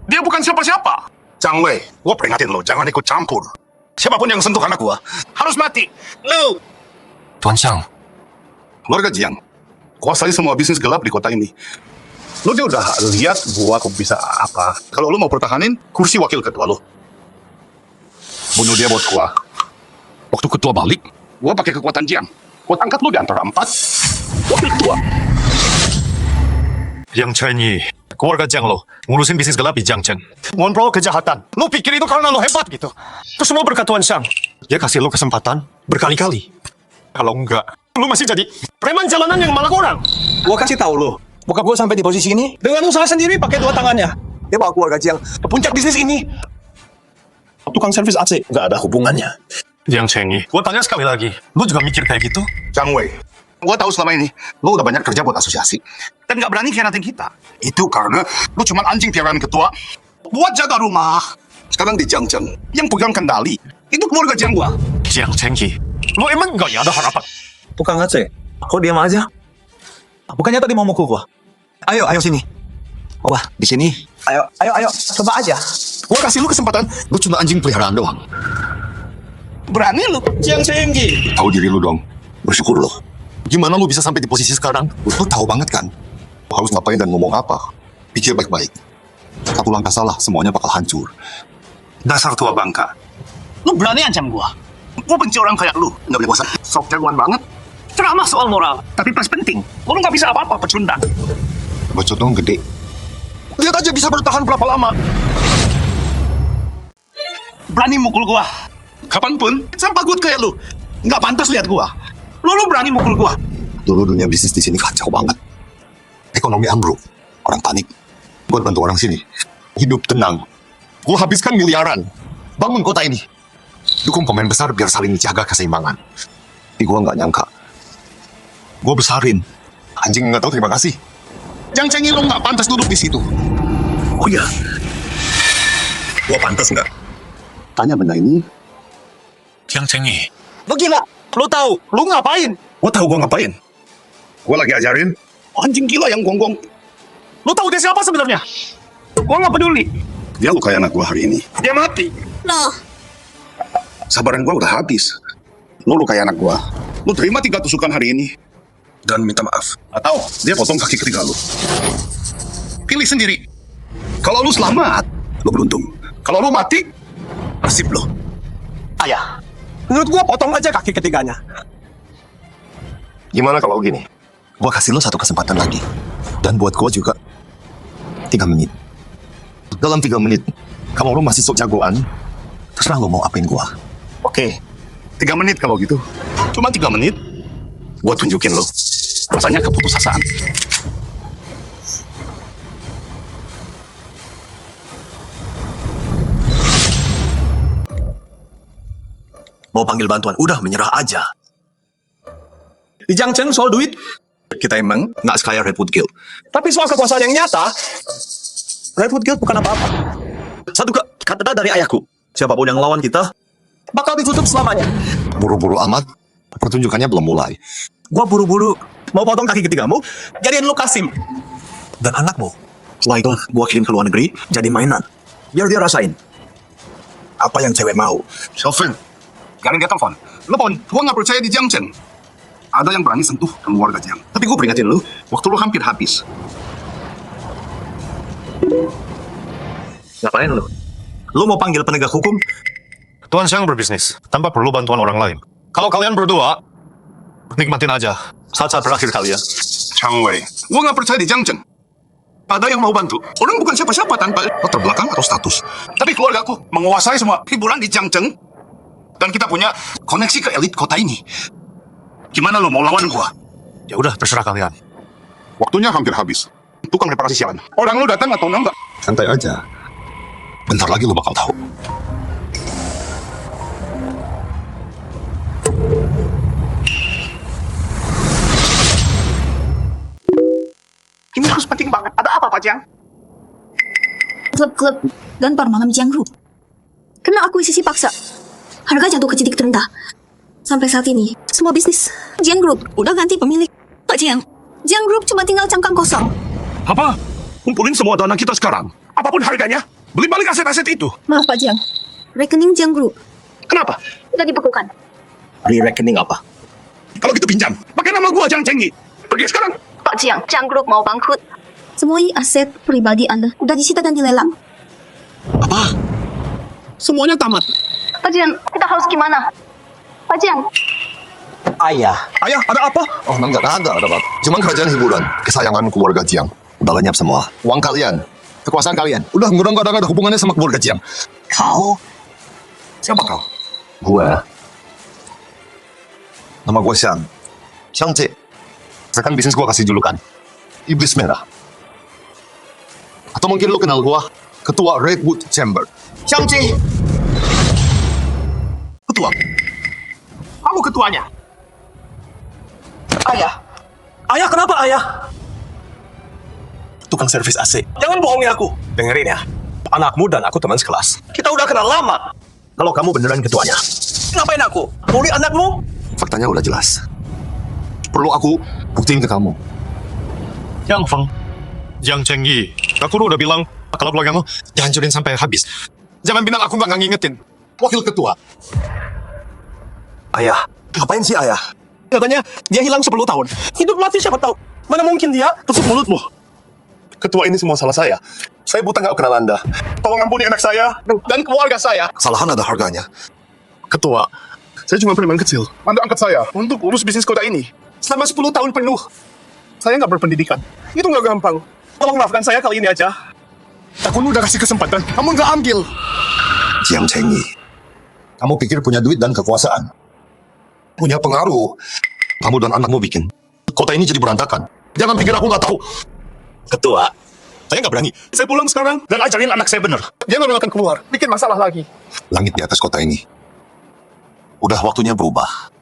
dia bukan siapa-siapa. Chang Wei, gua peringatin lo, jangan ikut campur. Siapapun yang sentuh anak gua, harus mati. Lu! Tuan Xiang, Keluarga Jiang, kuasai semua bisnis gelap di kota ini. Lu dia udah lihat gua kok bisa apa. Kalau lu mau pertahanin kursi wakil ketua lu, bunuh dia buat gua. Waktu ketua balik, gua pakai kekuatan Jiang. Gua angkat lu di antara 4 wakil ketua. Yang Chenyi, keluarga Jiang lo, ngurusin bisnis gelap di Jiangchen. Ngontrol kejahatan. Lo pikir itu karena lo hebat gitu? Itu semua berkat Tuan Xiang. Dia kasih lo kesempatan berkali-kali. Kalau enggak, lo masih jadi preman jalanan yang malak orang. Gua kasih tahu lo, bokap gua sampai di posisi ini dengan usaha sendiri pakai 2 tangannya. Dia bawa keluarga Jiang ke puncak bisnis ini. Tukang servis AC nggak ada hubungannya. Yang Chenyi, gua tanya sekali lagi, lo juga mikir kayak gitu? Chang Wei, gua tahu selama ini lu udah banyak kerja buat asosiasi dan nggak berani khianatin kita. Itu karena lu cuma anjing piaraan ketua buat jaga rumah. Sekarang di Jiangchen, yang pegang kendali itu keluarga Jiang gua. Yang Chenyi, lo emang nggak ada harapan? Tukang AC, kok diam aja? Bukannya tadi mau mukul gua? Ayo sini. Wah, di sini. Ayo, coba aja. Gua kasih lu kesempatan. lu cuma anjing peliharaan doang. Berani lu. Jiang Chenyi. Tahu diri lu dong. Bersyukur lo. Gimana lu bisa sampai di posisi sekarang? Lu tahu banget kan? Lu harus ngapain dan ngomong apa? Pikir baik-baik. Satu langkah salah, semuanya bakal hancur. Dasar tua bangka. Lu berani ancam gua. Gua benci orang kayak lu. Nggak boleh bosan. Sok jagoan banget. Ceramah soal moral. Tapi pas penting, lu nggak bisa apa-apa, pecundang. Bacot dong gede. Lihat aja bisa bertahan berapa lama. Berani mukul gua. Kapanpun, sampah gut kayak lu. Nggak pantas lihat gua. Lu berani mukul gua. Dulu dunia bisnis di sini kacau banget. Ekonomi ambruk. Orang panik. Gue bantu orang sini. Hidup tenang. Gue habiskan miliaran. Bangun kota ini. Dukung pemain besar biar saling jaga keseimbangan. Tapi gue nggak nyangka. Gue besarin. Anjing nggak tahu terima kasih. Yang Chenyi lu nggak pantas duduk di situ. Oh iya. Gue pantas nggak? Tanya benda ini. Yang Chenyi, Lo gila? Lo tahu? Lo ngapain? Gua tahu gua ngapain. Gua lagi ajarin anjing gila yang gonggong. Lo tahu dia siapa sebenarnya? Gua nggak peduli. Dia lukai anak gua hari ini. Dia mati. Loh, Sabaran gua udah habis. Lu lukai anak gua. Lu terima 3 tusukan hari ini. Dan minta maaf. Atau dia potong kaki ketiga lu. Pilih sendiri. Kalau lu selamat, lu beruntung. Kalau lu mati, nasib lu. Ayah, menurut gua potong aja kaki ketiganya. Gimana kalau gini? Gue kasih lo 1 kesempatan lagi. Dan buat gue juga 3 menit. Dalam 3 menit, kalau lo masih sok jagoan, terserah lo mau apain gue. Oke. 3 menit kalau gitu. Cuma 3 menit. Gua tunjukin lu. Rasanya keputusasaan. Mau panggil bantuan, udah menyerah aja. Di Jiangchen soal duit, kita emang nggak sekaya Redwood Guild. Tapi soal kekuasaan yang nyata, Redwood Guild bukan apa-apa. Satu kata dari ayahku, siapapun yang lawan kita, bakal ditutup selamanya. Buru-buru amat, pertunjukannya belum mulai. Gua buru-buru mau potong kaki ketigamu, jadiin lu Kasim. Dan anakmu, setelah itu gua kirim ke luar negeri, jadi mainan. Biar dia rasain apa yang cewek mau. Shelfin, sekarang dia telepon. Telepon, gua nggak percaya di Jiangchen. Ada yang berani sentuh keluarga Jiang. Tapi gua peringatin lu, waktu lu hampir habis. Ngapain lu? Lu mau panggil penegak hukum? Tuan Xiang berbisnis tanpa perlu bantuan orang lain. Kalau kalian berdua, nikmatin aja saat-saat terakhir kalian. Chang Wei, gua nggak percaya di Jiangchen. Ada yang mau bantu. Orang bukan siapa-siapa tanpa latar belakang atau status. Tapi keluarga aku menguasai semua hiburan di Jiangchen. Dan kita punya koneksi ke elit kota ini. Gimana lo mau lawan gua? Ya udah, terserah kalian. Waktunya hampir habis. Tukang reparasi sialan. Orang lu datang atau enggak? Santai aja. Bentar lagi lo bakal tahu. Ini harus penting banget. Ada apa, Pak Jiang? Klub-klub Ganpar malam Jiang Group kena akuisisi paksa. Harga jatuh ke titik terendah. Sampai saat ini, semua bisnis Jiang Group udah ganti pemilik. Pak Jiang, Jiang Group cuma tinggal cangkang kosong. Apa? Kumpulin semua dana kita sekarang. Apapun harganya. Beli balik aset-aset itu. Maaf Pak Jiang. Rekening Jiang Group Kenapa? sudah dibekukan. Re-reckoning apa? Kalau gitu pinjam. Pakai nama gua Jiang Chengyi. Pergi sekarang. Pak Jiang, Jiang Group mau bangkrut. Semua aset pribadi Anda udah disita dan dilelang. Apa? Semuanya tamat. Pak Jiang, kita harus gimana? Pak Jiang, Ayah. Ayah, ada apa? Oh, enggak ada, Pak. Cuman kerajaan hiburan, kesayangan keluarga Jiang. Udah lenyap semua. Uang kalian, kekuasaan kalian, udah nggak ada hubungannya sama keluarga Jiang. Kau? Siapa kau? Gue. Nama gue Xiang. Xiang C. Sekarang bisnis gue kasih julukan Iblis Merah. Atau mungkin lu kenal gue, Ketua Redwood Chamber. Xiang Ji. Ketua. Kamu ketuanya. Ayah. Ayah, kenapa ayah? Tukang servis AC. Jangan bohongi aku. Dengerin ya. Anakmu dan aku teman sekelas. Kita udah kenal lama. Kalau kamu beneran ketuanya, ngapain aku? Bully anakmu? Faktanya udah jelas. Perlu aku buktiin ke kamu. Yang Feng, Jiang Chengyi, aku udah bilang kalau keluargamu dihancurin sampai habis. Jangan bilang aku nggak ngingetin. Wakil ketua. Ayah, ngapain sih ayah? Katanya dia hilang 10 tahun. Hidup mati siapa tahu. Mana mungkin dia? Tutup mulutmu. Ketua, ini semua salah saya. Saya buta nggak kenal Anda. Tolong ampuni anak saya dan keluarga saya. Kesalahan ada harganya. Ketua, saya cuma preman kecil. Anda angkat saya untuk urus bisnis kota ini. Selama 10 tahun penuh. Saya nggak berpendidikan. Itu nggak gampang. Tolong maafkan saya kali ini aja. Aku udah kasih kesempatan. Kamu nggak ambil. Jiang Chengyi. Kamu pikir punya duit dan kekuasaan? Punya pengaruh. Kamu dan anakmu bikin kota ini jadi berantakan. Jangan pikir aku nggak tahu. Ketua, Saya nggak berani. Saya pulang sekarang dan ajarin anak saya bener. Dia nggak akan keluar. Bikin masalah lagi. Langit di atas kota ini udah waktunya berubah.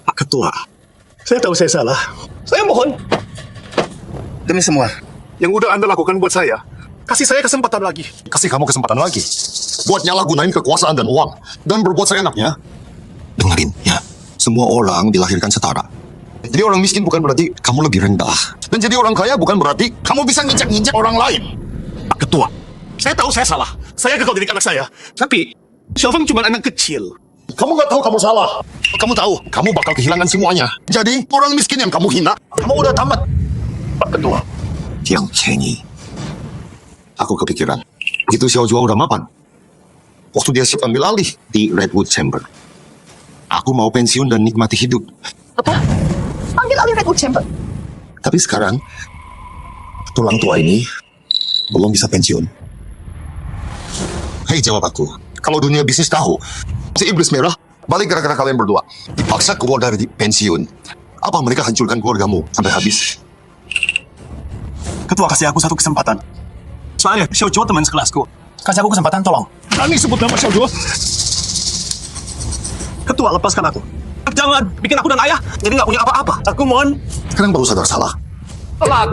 Pak Ketua, saya tahu saya salah. Saya mohon. Demi semua yang udah Anda lakukan buat saya, kasih saya kesempatan lagi. Kasih kamu kesempatan lagi buat nyalahgunain kekuasaan dan uang dan berbuat seenaknya. Dengerin ya, semua orang dilahirkan setara. Jadi orang miskin bukan berarti kamu lebih rendah, dan jadi orang kaya bukan berarti kamu bisa nginjak-nginjak orang lain. Pak Ketua, saya tahu saya salah. Saya gagal didik anak saya. Tapi, Xiaofeng cuma anak kecil. Kamu nggak tahu kamu salah. Kamu tahu kamu bakal kehilangan semuanya. Jadi orang miskin yang kamu hina, kamu udah tamat. Pak Ketua, Jiang Chengyi, aku kepikiran itu Xiao Zhuo udah mapan. Waktu dia siap ambil alih di Redwood Chamber. Aku mau pensiun dan nikmati hidup. Apa? Ambil alih Redwood Chamber. Tapi sekarang tulang tua ini belum bisa pensiun. Hei, jawab aku. Kalau dunia bisnis tahu si Iblis Merah balik gara-gara kalian berdua dipaksa keluar dari pensiun, apa mereka hancurkan keluargamu sampai habis? Ketua, kasih aku satu kesempatan. Soalnya Xiao Zhuo teman sekelasku. Kasih aku kesempatan, tolong. berani sebut nama Xiao Zhuo. Ketua, lepaskan aku. Jangan bikin aku dan ayah jadi nggak punya apa-apa. Aku mohon. Sekarang baru sadar salah. Telat.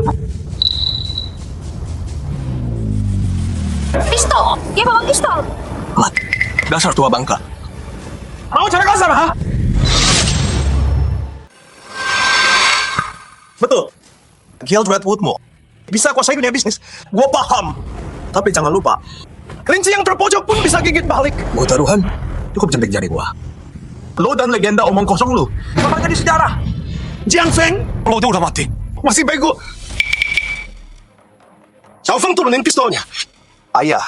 Pistol! Dia bawa pistol! Telat. Dasar tua bangka. Mau cara kasar, ha? Betul. Guild Redwoodmu bisa kuasai dunia bisnis. Gua paham. Tapi jangan lupa, kelinci yang terpojok pun bisa gigit balik. Gua taruhan, cukup jentik jari gua. Lo dan legenda omong kosong lo bakal jadi sejarah. Jiang Feng, lo udah mati. Masih bego. Xiaofeng turunin pistolnya. Ayah,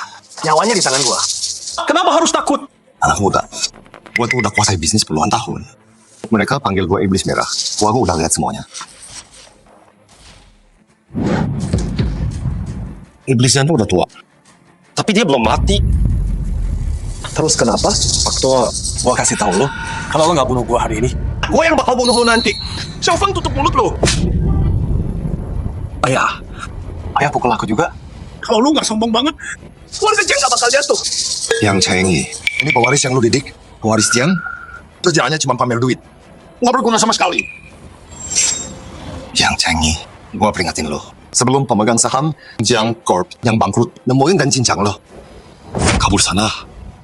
nyawanya di tangan gua. Kenapa harus takut? Anak muda, gua tuh udah kuasai bisnis puluhan tahun. Mereka panggil gua Iblis Merah. Gua udah lihat semuanya. Iblisnya tuh udah tua, tapi dia belum mati. Terus kenapa? Waktu gua kasih tahu lo, kalau lo nggak bunuh gua hari ini, gua yang bakal bunuh lo nanti. Xiaofeng, tutup mulut lo. Ayah pukul aku juga. Kalau lu nggak sombong banget, Keluarga Jiang nggak bakal jatuh. Yang Chengyi, ini pewaris yang lu didik, pewaris Jiang, kerjaannya cuma pamer duit, nggak berguna sama sekali. Yang Chengyi, gua peringatin lo, sebelum pemegang saham Jiang Corp yang bangkrut nemuin dan cincang lo, kabur sana.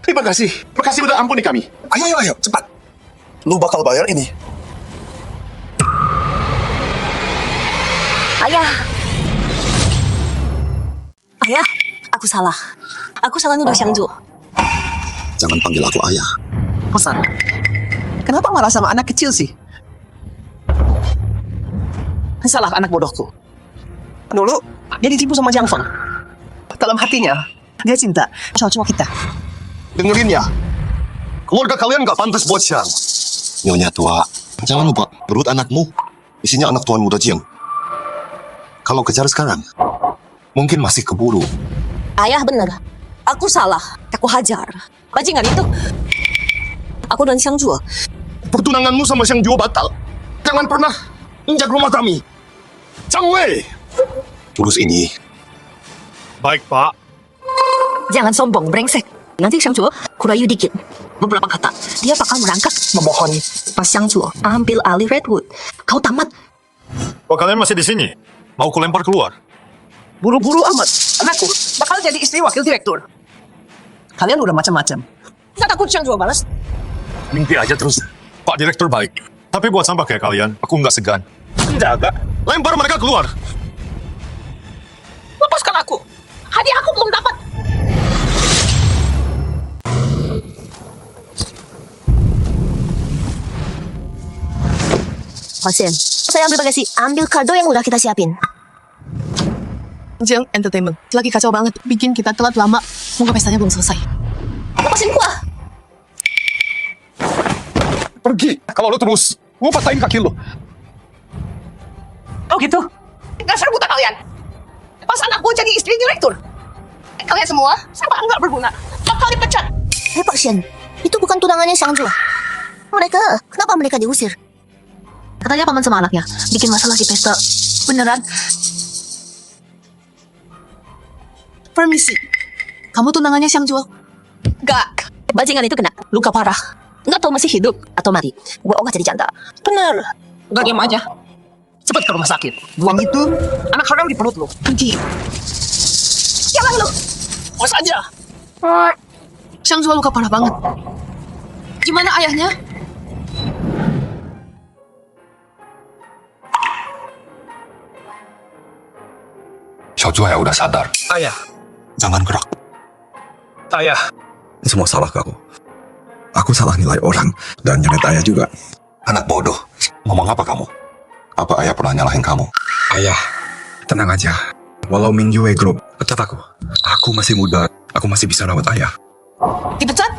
terima kasih. Makasih udah ampuni kami. Ayo, cepat. Lo bakal bayar ini. Ayah, Ayah, aku salah. Aku salah nuduh Xiangju. Jangan panggil aku ayah. Pesan. Kenapa marah sama anak kecil sih? Salah anak bodohku. Dulu, dia ditipu sama Jiang Feng. Dalam hatinya, dia cinta sama cowok kita. Dengerin ya. Keluarga kalian gak pantas buat Xiang. Nyonya tua, jangan lupa perut anakmu isinya anak tuan muda Jiang. Kalau kejar sekarang, mungkin masih keburu. Ayah benar. Aku salah. Aku hajar. Bajingan itu. Aku dan Xiangju. Pertunanganmu sama Xiang Juo batal. Jangan pernah injak rumah kami. Chang Wei. Urus ini. Baik, Pak. Jangan sombong, brengsek. Nanti Xiangju kurayu dikit. Beberapa kata. Dia bakal merangkak. Memohon. Pas Xiangju ambil alih Redwood. Kau tamat. Kok kalian masih di sini? Mau kulempar keluar? Buru-buru amat. Anakku bakal jadi istri wakil direktur. Kalian udah macam-macam. Nggak takut Xiangju balas? Mimpi aja terus. Pak Direktur baik. Tapi buat sampah kayak kalian, aku nggak segan. Jaga. Lempar mereka keluar. Lepaskan aku. Hadiah aku belum dapat. Pasien, saya ambil bagasi. Ambil kado yang udah kita siapin. Jiang Entertainment lagi kacau banget, bikin kita telat lama. Semoga pestanya belum selesai. Lepasin gua. Pergi. Kalau lo terus, gue patahin kaki lo. Oh gitu? Dasar buta kalian. Pas anakku jadi istri direktur. Kalian semua sama nggak berguna. Bakal dipecat. Pak Shen, itu bukan tunangannya Xiangju. Kenapa mereka diusir? Katanya paman sama anaknya bikin masalah di pesta. Beneran? Permisi. Kamu tunangannya Xiangju? Gak. Bajingan itu kena luka parah. Nggak tahu masih hidup atau mati. Gua ogah jadi janda. Bener. Nggak diam aja. Cepat ke rumah sakit. Buang itu anak haram di perut lo. Pergi. Jalan lo. Awas aja. Xiangju luka parah banget. Gimana ayahnya? Xiao ya udah sadar. Ayah, Jangan gerak. ayah. Ini semua salah aku. Aku salah nilai orang dan nyeret ayah juga. Anak bodoh. Ngomong apa kamu? Apa ayah pernah nyalahin kamu? Ayah, tenang aja. Walau Mingyue Group pecat aku masih muda. Aku masih bisa rawat ayah. Dipecat?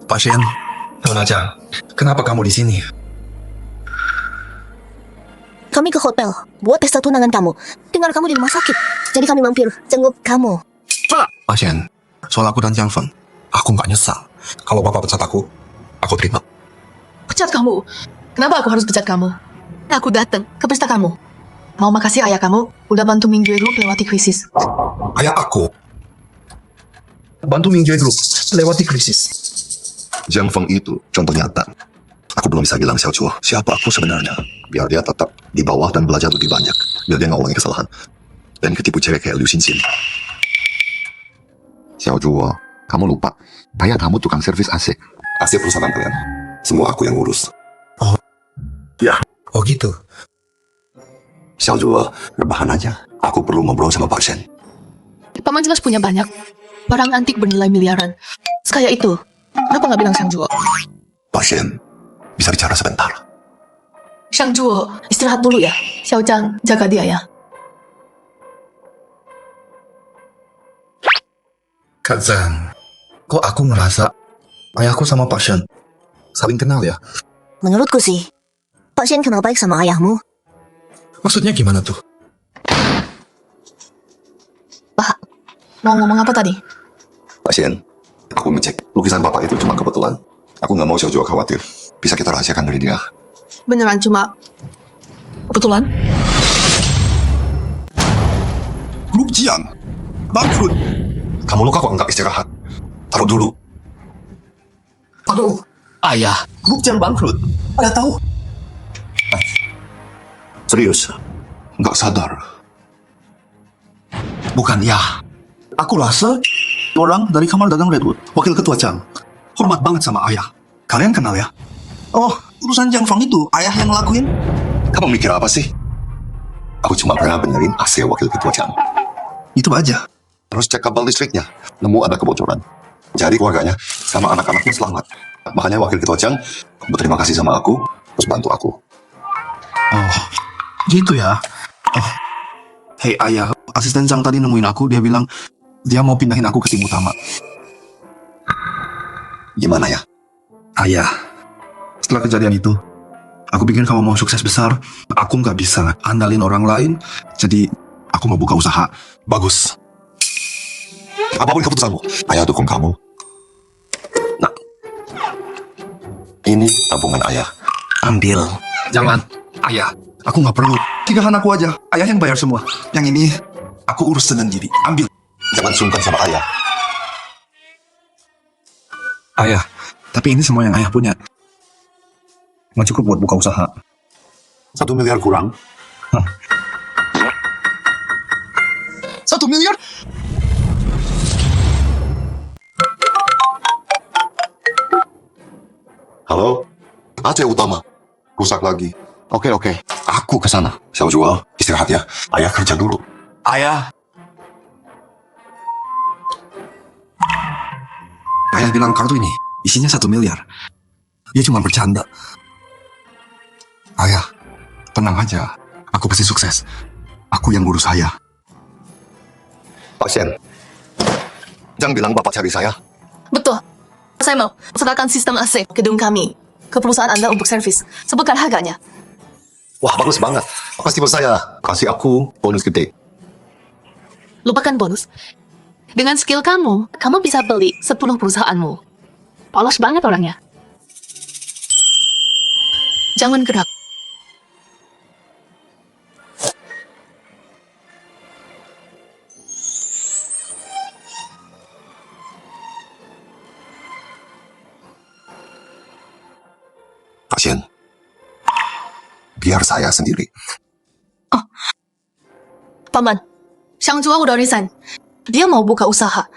Pasien, Nona Jang, kenapa kamu di sini? Kami ke hotel buat pesta tunangan kamu. Dengar kamu di rumah sakit. Jadi kami mampir jenguk kamu. Pasien, soal aku dan Jiang Feng, aku nggak nyesal. Kalau bapak pecat aku terima. Pecat kamu? Kenapa aku harus pecat kamu? Aku datang ke pesta kamu. Mau makasih ayah kamu udah bantu Mingyue Group lewati krisis. Ayah aku bantu Mingyue Group lewati krisis. Jiang Feng itu contoh nyata. Aku belum bisa bilang Xiao Chuo siapa aku sebenarnya. Biar dia tetap di bawah dan belajar lebih banyak. Biar dia nggak ulangi kesalahan. Dan ketipu cewek kayak Liu Xinxin. Xiao Chuo, kamu lupa. Ayah kamu tukang servis AC. AC perusahaan kalian. Semua aku yang ngurus. Oh gitu. Xiao Chuo, rebahan aja. Aku perlu ngobrol sama Pak Shen. Paman jelas punya banyak barang antik bernilai miliaran. Sekaya itu, kenapa nggak bilang Xiangju? Pak Shen, bisa bicara sebentar. Xiangju, istirahat dulu ya. Xiao Zhang, jaga dia ya. Kak Zhang, kok aku ngerasa ayahku sama Pak Shen saling kenal ya? Menurutku sih, Pak Shen kenal baik sama ayahmu. Maksudnya gimana tuh? Pak, mau ngomong apa tadi? Pak Shen, aku ngecek lukisan bapak itu cuma kebetulan. Aku nggak mau Xiao Chuo khawatir. Bisa kita rahasiakan dari dia. Beneran cuma kebetulan? Grup Jiang, bangkrut. Kamu luka kok nggak istirahat? Taruh dulu. Aduh, ayah. Grup Jiang bangkrut. Ada tahu? Serius, nggak sadar. Bukan ya. Aku rasa orang dari kamar dagang Redwood, wakil ketua Chang, hormat banget sama ayah. Kalian kenal ya? Oh, urusan Jiang Feng itu ayah yang ngelakuin. Kamu mikir apa sih? Aku cuma pernah benerin AC wakil ketua Cang. Itu aja. Terus cek kabel listriknya, nemu ada kebocoran. Jadi keluarganya sama anak-anaknya selamat. Makanya wakil ketua Cang berterima kasih sama aku, terus bantu aku. Oh, gitu ya. Oh. Hei ayah, asisten Cang tadi nemuin aku, dia bilang dia mau pindahin aku ke tim utama. Gimana ya? Ayah, setelah kejadian itu, aku pikir kamu mau sukses besar. Aku nggak bisa andalin orang lain, jadi aku mau buka usaha. Bagus. Apapun keputusanmu, ayah dukung kamu. Nah, ini tabungan ayah. Ambil. Jangan, ayah. Aku nggak perlu. Tinggalkan aku aja. Ayah yang bayar semua. Yang ini, aku urus sendiri. Ambil. Jangan sungkan sama ayah. Ayah, tapi ini semua yang ayah punya. Nggak cukup buat buka usaha. 1 miliar kurang. 1 miliar? Halo? AC utama. Rusak lagi. Oke. Aku ke sana. Saya jual. Istirahat ya. Ayah kerja dulu. Ayah. Ayah bilang kartu ini isinya 1 miliar. Dia cuma bercanda. Ayah, tenang aja. Aku pasti sukses. Aku yang urus ayah. Pasien. Jangan bilang bapak cari saya. Betul. Saya mau serahkan sistem AC gedung kami ke perusahaan Anda untuk servis. Sebutkan harganya. Wah, bagus banget. Pasti bos saya. Kasih aku bonus gede. Lupakan bonus. Dengan skill kamu bisa beli 10 perusahaanmu. Polos banget orangnya. Jangan gerak. Pasien. Biar saya sendiri. Paman, Xiang Zhuo udah resign. Dia mau buka usaha.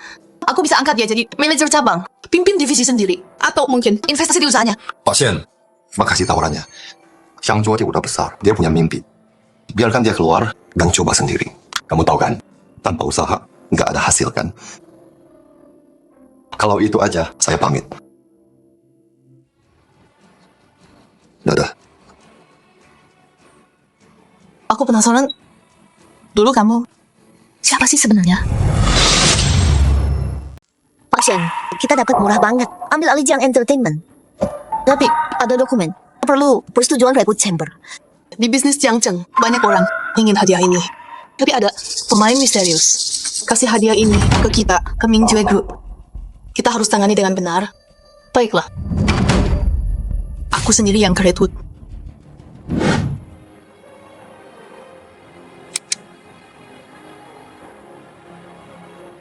Aku bisa angkat dia jadi manajer cabang, pimpin divisi sendiri, atau mungkin investasi di usahanya. Pasien. Makasih tawarannya. Xiang Zhuo dia udah besar. Dia punya mimpi. Biarkan dia keluar dan coba sendiri. Kamu tahu kan? Tanpa usaha, nggak ada hasil kan? Kalau itu aja, saya pamit. Dadah. Aku penasaran, dulu kamu siapa sih sebenarnya? Pasien, kita dapat murah banget. Ambil alih Jiang Entertainment. Tapi ada dokumen. Perlu persetujuan Redwood Chamber. Di bisnis Jiangcheng, banyak orang ingin hadiah ini. Tapi ada pemain misterius. Kasih hadiah ini ke kita, ke Mingjue Group. Kita harus tangani dengan benar. Baiklah. Aku sendiri yang ke Redwood.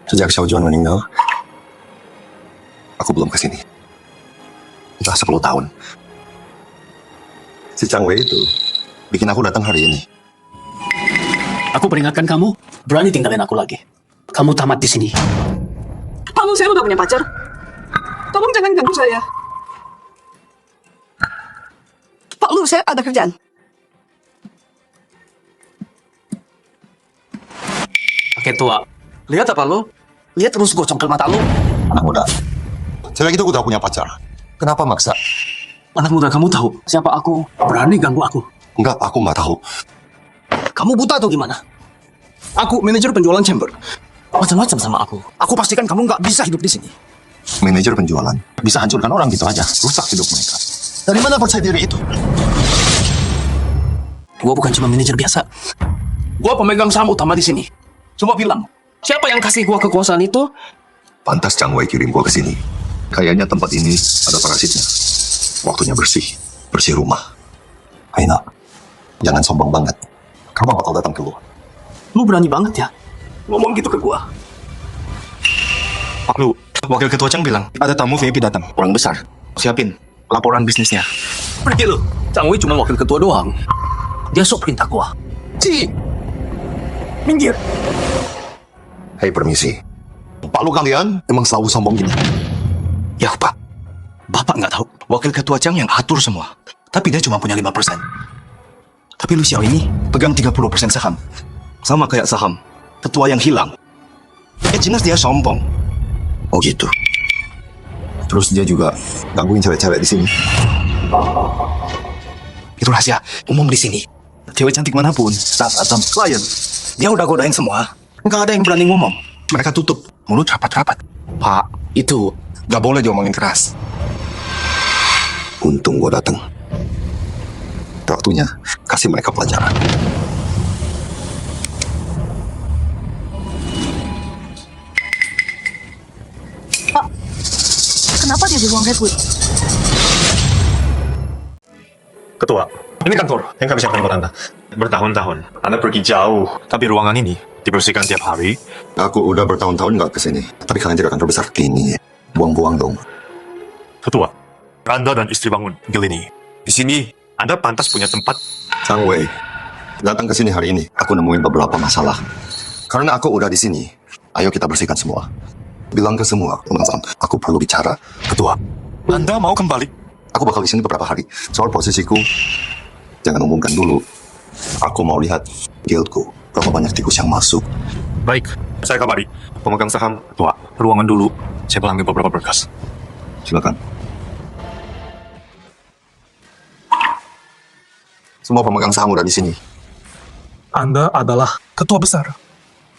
Sejak Xiao Juan meninggal, aku belum kesini. Udah 10 tahun. Si Chang Wei itu bikin aku datang hari ini. Aku peringatkan kamu, berani tinggalin aku lagi. Kamu tamat di sini. Pak Lu, saya udah punya pacar. Tolong jangan ganggu saya. Pak Lu, saya ada kerjaan. Pakai tua. Lihat apa lo? Lihat terus gocong ke mata lo. Anak muda. Cewek itu udah punya pacar. Kenapa maksa? Anak muda, kamu tahu siapa aku? Berani ganggu aku. Enggak, aku nggak tahu. Kamu buta atau gimana? Aku manajer penjualan chamber. Macam-macam sama aku. Aku pastikan kamu nggak bisa hidup di sini. Manajer penjualan bisa hancurkan orang gitu aja, rusak hidup mereka. Dari mana percaya diri itu? Gua bukan cuma manajer biasa. Gua pemegang saham utama di sini. Coba bilang, siapa yang kasih gua kekuasaan itu? Pantas Chang Wei kirim gua ke sini. Kayaknya tempat ini ada parasitnya. Waktunya bersih rumah. Aina, jangan sombong banget. Kamu bakal datang keluar. Lu berani banget ya ngomong gitu ke gua. Pak Lu, wakil ketua Chang bilang ada tamu VIP datang. Orang besar. Siapin laporan bisnisnya. Pergi lu. Chang Wei cuma wakil ketua doang. Dia sok perintah gua. Ci, minggir. Hei, permisi. Pak Lu kalian emang selalu sombong gini? Ya Pak, Bapak nggak tahu wakil ketua Chang yang atur semua. Tapi dia cuma punya 5%. Tapi Lu Xiao ini pegang 30% saham. Sama kayak saham ketua yang hilang. Jelas dia sombong. Oh gitu. Terus dia juga gangguin cewek-cewek di sini. Itu rahasia umum di sini. Cewek cantik manapun saat datang klien, dia udah godain semua. Nggak ada yang berani ngomong. Mereka tutup mulut rapat-rapat. Pak, itu nggak boleh diomongin keras. Untung gua datang. Waktunya kasih mereka pelajaran. Kenapa dia di ruang Redwood? Ketua, ini kantor yang kami siapkan buat Anda. Bertahun-tahun, Anda pergi jauh, tapi ruangan ini dibersihkan tiap hari. Aku udah bertahun-tahun nggak kesini. Tapi kalian tidak kantor besar gini. Buang-buang dong. Ketua, Anda dan istri bangun gil ini. Di sini, Anda pantas punya tempat. Chang Wei, datang ke sini hari ini. Aku nemuin beberapa masalah. Karena aku udah di sini, ayo kita bersihkan semua. Bilang ke semua teman-teman, aku perlu bicara. Ketua, Anda mau kembali? Aku bakal di sini beberapa hari. Soal posisiku, jangan umumkan dulu. Aku mau lihat guildku, berapa banyak tikus yang masuk. Baik, saya kabari. Pemegang saham, Ketua, ruangan dulu. Saya panggil beberapa berkas. Silakan. Semua pemegang saham udah di sini. Anda adalah ketua besar.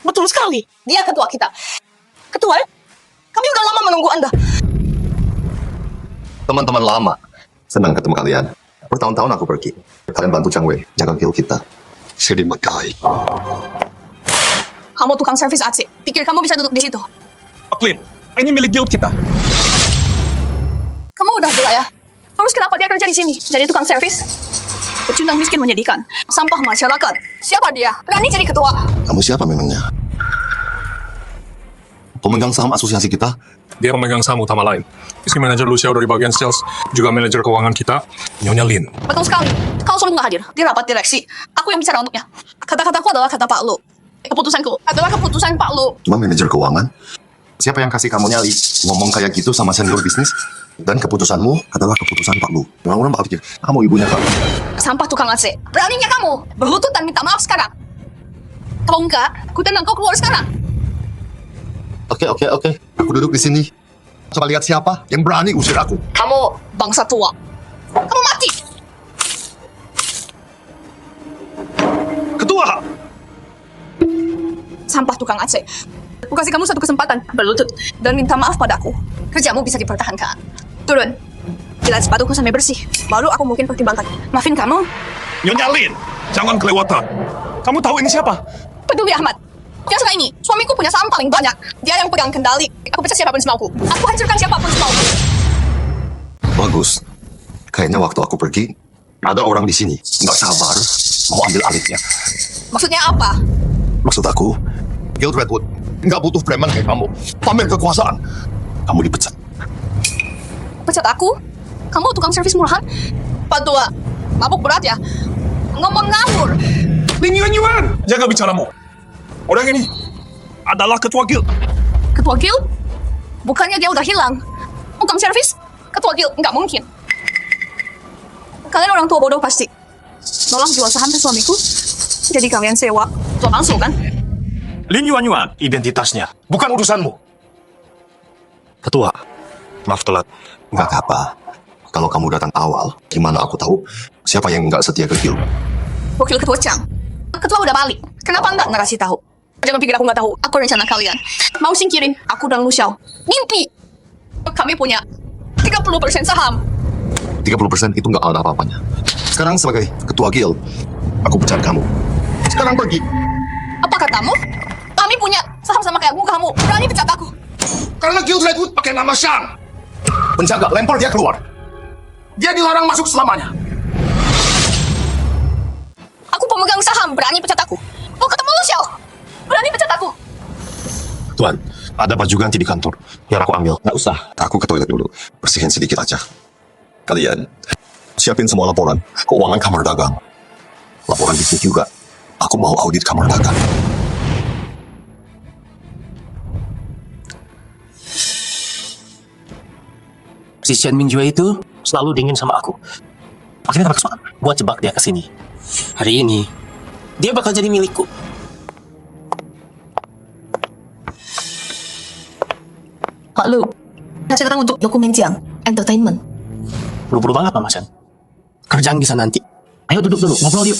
Betul sekali. Dia ketua kita. Ketua, kami udah lama menunggu Anda. Teman-teman lama, senang ketemu kalian. Bertahun-tahun aku pergi. Kalian bantu Chang Wei jaga guild kita. Terima kasih. Kamu tukang servis AC. Pikir kamu bisa duduk di situ. Clint, ini milik guild kita. Kamu udah gila ya? Terus kenapa dia kerja di sini? Jadi tukang servis? Pecundang miskin menyedihkan. Sampah masyarakat. Siapa dia? Berani jadi ketua. Kamu siapa memangnya? Pemegang saham asosiasi kita? Dia pemegang saham utama lain. Istri manajer Lu Xiao dari bagian sales, juga manajer keuangan kita, Nyonya Lin. Betul sekali. Kau selalu nggak hadir di rapat direksi. Aku yang bicara untuknya. Kata-kataku adalah kata Pak Lu. Keputusanku adalah keputusan Pak Lu. Cuma manajer keuangan? Siapa yang kasih kamu nyali ngomong kayak gitu sama senior bisnis? Dan keputusanmu adalah keputusan Pak Lu. Orang-orang bakal pikir, kamu ibunya kamu. Sampah tukang AC. Beraninya kamu berlutut dan minta maaf sekarang. Kalau enggak, ku tendang kau keluar sekarang. Oke. Aku duduk di sini. Coba lihat siapa yang berani usir aku. Kamu bangsa tua. Kamu mati. Ketua! Sampah tukang AC. Aku kasih kamu satu kesempatan berlutut dan minta maaf padaku. Kerjamu bisa dipertahankan. Turun. Jilat sepatuku sampai bersih. Baru aku mungkin pertimbangkan. Maafin kamu. Nyonya Lin, jangan kelewatan. Kamu tahu ini siapa? Peduli Ahmad. Biasalah ini, suamiku punya saham paling banyak. Dia yang pegang kendali. Aku pecat siapapun semauku. Aku hancurkan siapapun semauku. Bagus. Kayaknya waktu aku pergi, ada orang di sini nggak sabar mau ambil alihnya. Maksudnya apa? Maksud aku, Guild Redwood nggak butuh preman kayak kamu. Pamer kekuasaan. Kamu dipecat. Pecat aku? Kamu tukang servis murahan? Pak Tua, mabuk berat ya? Ngomong ngawur. Lin Yuan, jaga bicaramu. Orang ini adalah ketua guild. Ketua guild? Bukannya dia udah hilang. Tukang servis? Ketua guild? Nggak mungkin. Kalian orang tua bodoh pasti. Tolong jual saham ke suamiku. Jadi kalian sewa. Jual langsung kan? Lin Yuan, identitasnya bukan urusanmu. Ketua, maaf telat. Nggak apa. Kalau kamu datang awal, gimana aku tahu siapa yang nggak setia ke guild? Wakil ketua Chang. Ketua udah balik. Kenapa nggak ngasih tahu? Jangan pikir aku nggak tahu. Aku rencana kalian. Mau singkirin aku dan Lu Xiao. Mimpi. Kami punya 30% saham. 30% itu nggak ada apa-apanya. Sekarang sebagai ketua guild, aku pecat kamu. Sekarang pergi. Apa katamu? Kami punya saham sama kayak kamu. Berani pecat aku. Karena Guild Redwood pakai nama Shang. Penjaga, lempar dia keluar. Dia dilarang masuk selamanya. Aku pemegang saham. Berani pecat aku. Mau ketemu Lu Xiao. Berani pecat aku. Tuan, ada baju ganti di kantor. Biar aku ambil. Nggak usah. Aku ke toilet dulu. Bersihin sedikit aja. Kalian, siapin semua laporan. Keuangan kamar dagang. Laporan bisnis juga. Aku mau audit kamar dagang. Si Chen Mingjue itu selalu dingin sama aku. Akhirnya dapat kesempatan buat jebak dia ke sini. Hari ini, dia bakal jadi milikku. Pak Lu, sekarang untuk dokumen Jiang, entertainment. Buru-buru banget Mama Sen. Kerjaan bisa nanti. Ayo duduk dulu, ngobrol yuk.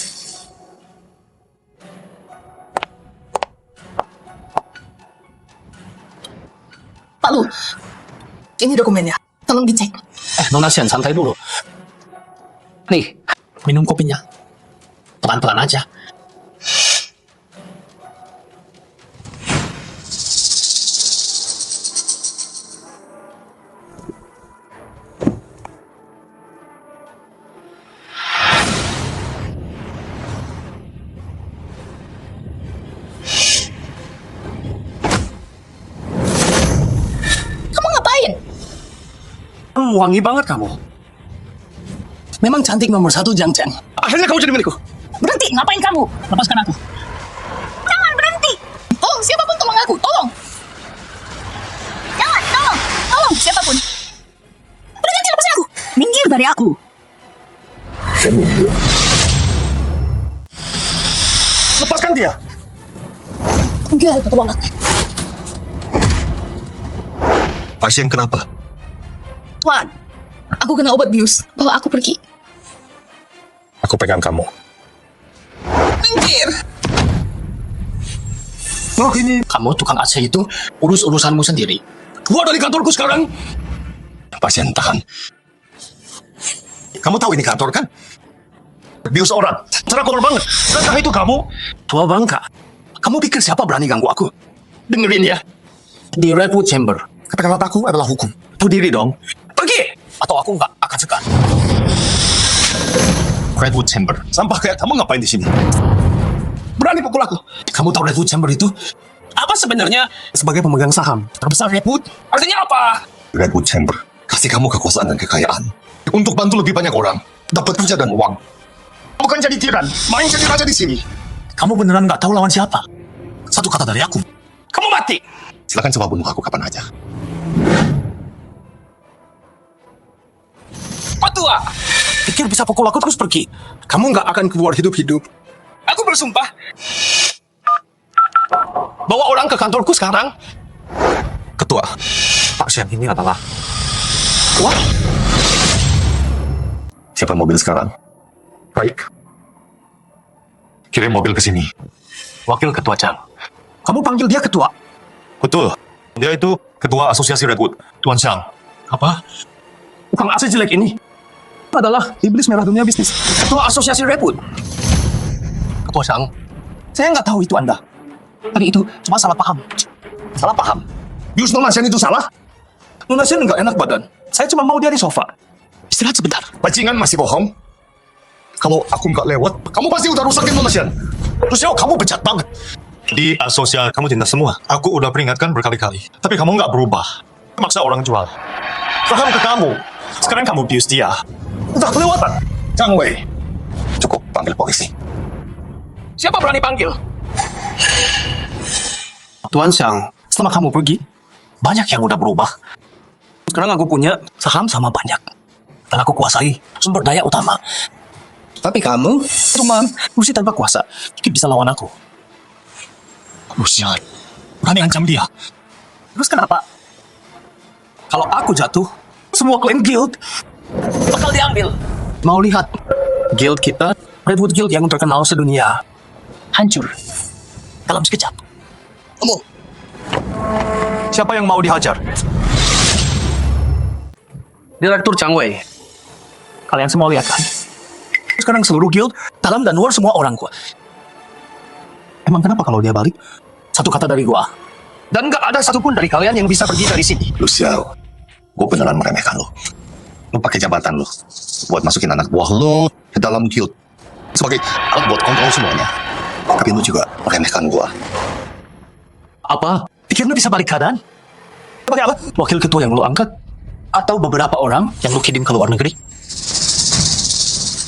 Pak Lu, ini dokumennya. Tolong dicek. Nona Sen, santai dulu. Nih, minum kopinya. Pelan-pelan aja. Kamu ngapain? Wangi banget kamu. Memang cantik nomor 1 Jiang Cheng. Akhirnya kamu jadi milikku. Berhenti, ngapain kamu? Lepaskan aku. Jangan berhenti. Tolong, siapapun tolong aku, tolong. Jangan, tolong. Tolong, siapapun. Udah ganti, lepasin aku. Minggir dari aku. Lepaskan dia. Enggak, betul banget. Pasien kenapa? Tuan, aku kena obat bius. Bawa aku pergi. Aku pegang kamu. Minggir. Oh ini. Kamu tukang AC itu urus urusanmu sendiri. Keluar dari kantorku sekarang. Pasien tahan. Kamu tahu ini kantor kan? Bius orang. Cara kotor banget. Entah itu kamu. Tua bangka. Kamu pikir siapa berani ganggu aku? Dengerin ya. Di Redwood Chamber, kata-kataku adalah hukum. Tahu diri dong. Pergi. Atau aku nggak akan segan. Redwood Chamber. Sampah kayak kamu ngapain di sini? Berani pukul aku. Kamu tahu Redwood Chamber itu? Apa sebenarnya? Sebagai pemegang saham terbesar Redwood. Artinya apa? Redwood Chamber kasih kamu kekuasaan dan kekayaan untuk bantu lebih banyak orang, dapat kerja dan uang. Bukan jadi tiran, main jadi raja di sini. Kamu beneran nggak tahu lawan siapa? Satu kata dari aku, kamu mati. Silakan coba bunuh aku kapan aja. Patua, pikir bisa pukul aku terus pergi? Kamu nggak akan keluar hidup-hidup. Aku bersumpah. Bawa orang ke kantorku sekarang. Ketua, Pasien ini adalah Wah, siapa mobil sekarang? Baik. Kirim mobil ke sini. Wakil Ketua Chang. Kamu panggil dia ketua? Betul. Dia itu ketua asosiasi Redwood, Tuan Chang. Apa? Tukang AC jelek ini adalah iblis merah dunia bisnis. Ketua asosiasi Redwood. Ketua Chang, saya nggak tahu itu Anda. Tadi itu cuma salah paham. Salah paham. Bius Nona Sen itu salah? Nona Sen nggak enak badan. Saya cuma mau dia di sofa. Istirahat sebentar. Bajingan masih bohong? Kalau aku nggak lewat, kamu pasti udah rusakin Nona Sen. Terus kamu bejat banget. Di asosiasi kamu tindas semua. Aku udah peringatkan berkali-kali. Tapi kamu nggak berubah. Maksa orang jual. Saham ke kamu. Sekarang kamu bius dia. Udah kelewatan. Chang Wei, cukup panggil polisi. Siapa berani panggil? Tuan Chang, setelah kamu pergi, banyak yang udah berubah. Sekarang aku punya saham sama banyak. Dan aku kuasai sumber daya utama. Tapi kamu cuma kursi tanpa kuasa. Jadi bisa lawan aku. Lucian, berani ancam dia. Terus kenapa? Kalau aku jatuh, semua klaim guild bakal diambil. Mau lihat guild kita, Redwood Guild yang terkenal sedunia, hancur dalam sekejap. Kamu, siapa yang mau dihajar? Direktur Chang Wei. Kalian semua lihat kan? Sekarang seluruh guild, dalam dan luar semua orang gua. Emang kenapa kalau dia balik? Satu kata dari gua. Dan gak ada satupun dari kalian yang bisa pergi dari sini. Luciao, gue beneran meremehkan lo. Lo pakai jabatan lo buat masukin anak buah lo ke dalam guild sebagai alat buat kontrol semuanya. Tapi lo juga meremehkan gue. Apa? Pikir lo bisa balik keadaan? Sebagai apa? Wakil ketua yang lo angkat? Atau beberapa orang yang lo kirim ke luar negeri?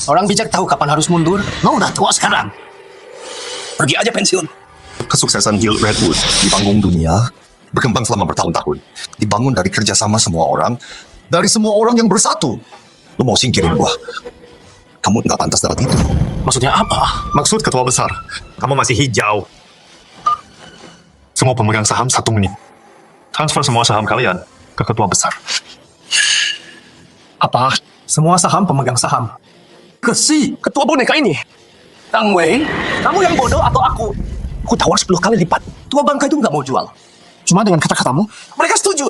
Orang bijak tahu kapan harus mundur. Lo udah tua sekarang. Pergi aja pensiun. Kesuksesan Guild Redwood di panggung dunia berkembang selama bertahun-tahun. Dibangun dari kerjasama semua orang, dari semua orang yang bersatu. Lo mau singkirin gua? Kamu nggak pantas dapat itu. Maksudnya apa? Maksud ketua besar, kamu masih hijau. Semua pemegang saham 1 menit. Transfer semua saham kalian ke ketua besar. Apa? Semua saham pemegang saham. Kesi, ketua boneka ini. Tang Wei, kamu yang bodoh atau aku? Aku tawar 10 kali lipat. Tua bangka itu nggak mau jual. Cuma dengan kata-katamu, mereka setuju.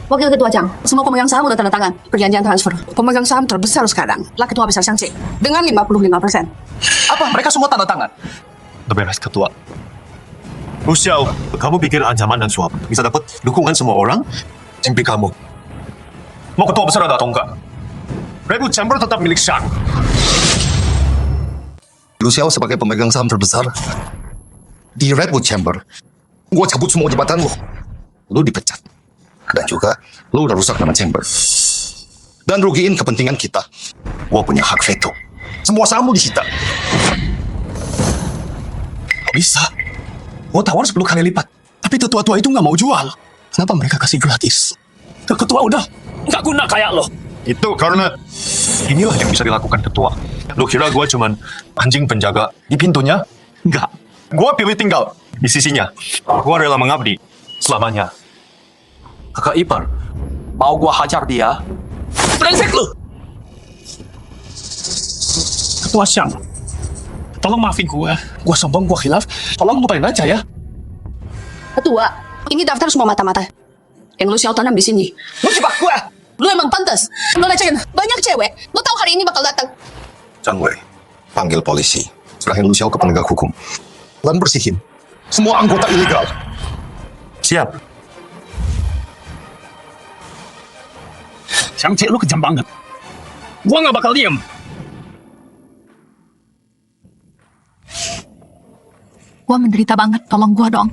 Wakil Ketua Jiang, semua pemegang saham udah tanda tangan perjanjian transfer. Pemegang saham terbesar sekarang lah Ketua Besar Xiang Ci dengan 55%. Apa? Mereka semua tanda tangan. Udah beres ketua. Lu Xiao, kamu pikir ancaman dan suap bisa dapat dukungan semua orang? Mimpi kamu. Mau ketua besar ada atau enggak? Redwood Chamber tetap milik Shang. Lu Xiao sebagai pemegang saham terbesar di Redwood Chamber, gua cabut semua jabatan lo. Lu dipecat. Dan juga, lu udah rusak nama Chamber. Dan rugiin kepentingan kita. Gua punya hak veto. Semua saham lu disita. Gak bisa. Gua tawar 10 kali lipat. Tapi tetua-tua itu nggak mau jual. Kenapa mereka kasih gratis? Ketua udah nggak guna kayak lo. Itu karena inilah yang bisa dilakukan ketua. Lu kira gue cuman anjing penjaga di pintunya? Enggak. Gue pilih tinggal di sisinya. Gue rela mengabdi selamanya. Kakak ipar, mau gua hajar dia? Brengsek lu! Ketua Xiang, tolong maafin gua. Gua sombong, gua khilaf. Tolong lupain aja ya. Ketua, ini daftar semua mata-mata yang lu Xiao tanam di sini. Lu jebak gua! Lu emang pantas. Lu lecehin banyak cewek. Lu tahu hari ini bakal datang. Zhang Wei, panggil polisi. Serahin Lu Xiao ke penegak hukum. Dan bersihin semua anggota ilegal. Siap. Xiang Ci, lu kejam banget. Gua nggak bakal diem. Gua menderita banget, tolong gua dong.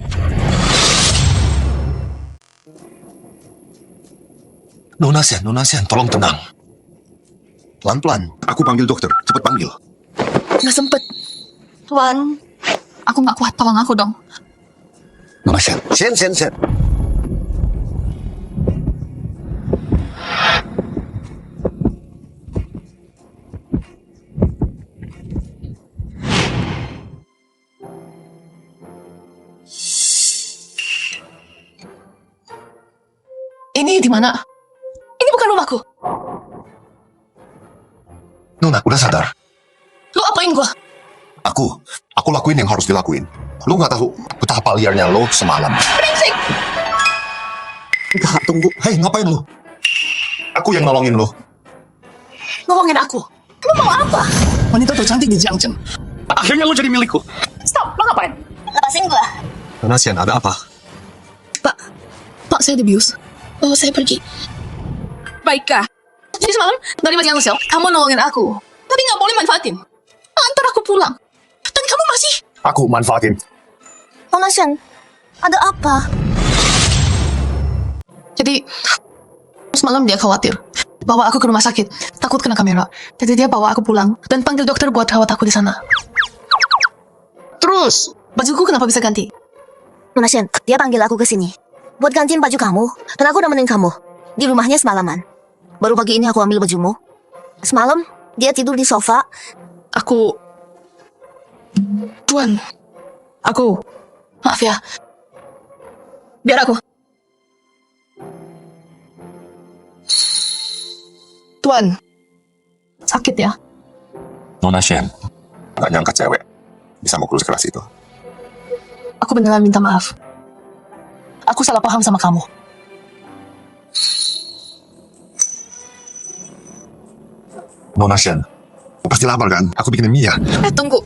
Nona Xian, tolong tenang. Pelan-pelan. Aku panggil dokter. Cepat panggil. Nggak sempet. Tuan, Aku nggak kuat, tolong aku dong. Nona Xian. Xian. Ini di mana? Ini bukan rumahku. Nona, udah sadar? Lu apain gua? Aku lakuin yang harus dilakuin. Lu nggak tahu betapa liarnya lo semalam. Brengsek! Enggak, tunggu. Hei, ngapain lu? Aku yang nolongin lo. Ngomongin aku. Lu mau apa? Wanita tercantik di Jiangcheng. Akhirnya lu jadi milikku. Stop, lu ngapain? lepasin gua. Nona Xian, ada apa? Pak, saya dibius. Oh, saya pergi. Baikkah? Jadi semalam, dari Mas Yang kamu nolongin aku. Tapi nggak boleh manfaatin. Antar aku pulang. Dan kamu masih... Aku manfaatin. Nona Xian, ada apa? Jadi, semalam dia khawatir. Bawa aku ke rumah sakit. Takut kena kamera. Jadi dia bawa aku pulang. Dan panggil dokter buat rawat aku di sana. Terus? Bajuku kenapa bisa ganti? Nona Xian, dia panggil aku ke sini. Buat gantiin baju kamu. Dan aku nemenin kamu. Di rumahnya semalaman. Baru pagi ini aku ambil bajumu. Semalam, dia tidur di sofa. Aku... Tuan. Aku... Maaf ya. Biar aku. Tuan. Sakit ya? Nona Xian, gak nyangka cewek bisa mukul sekeras itu. Aku beneran minta maaf. Aku salah paham sama kamu. Nona Xian, pasti lapar kan? Aku bikinin mie ya. Tunggu.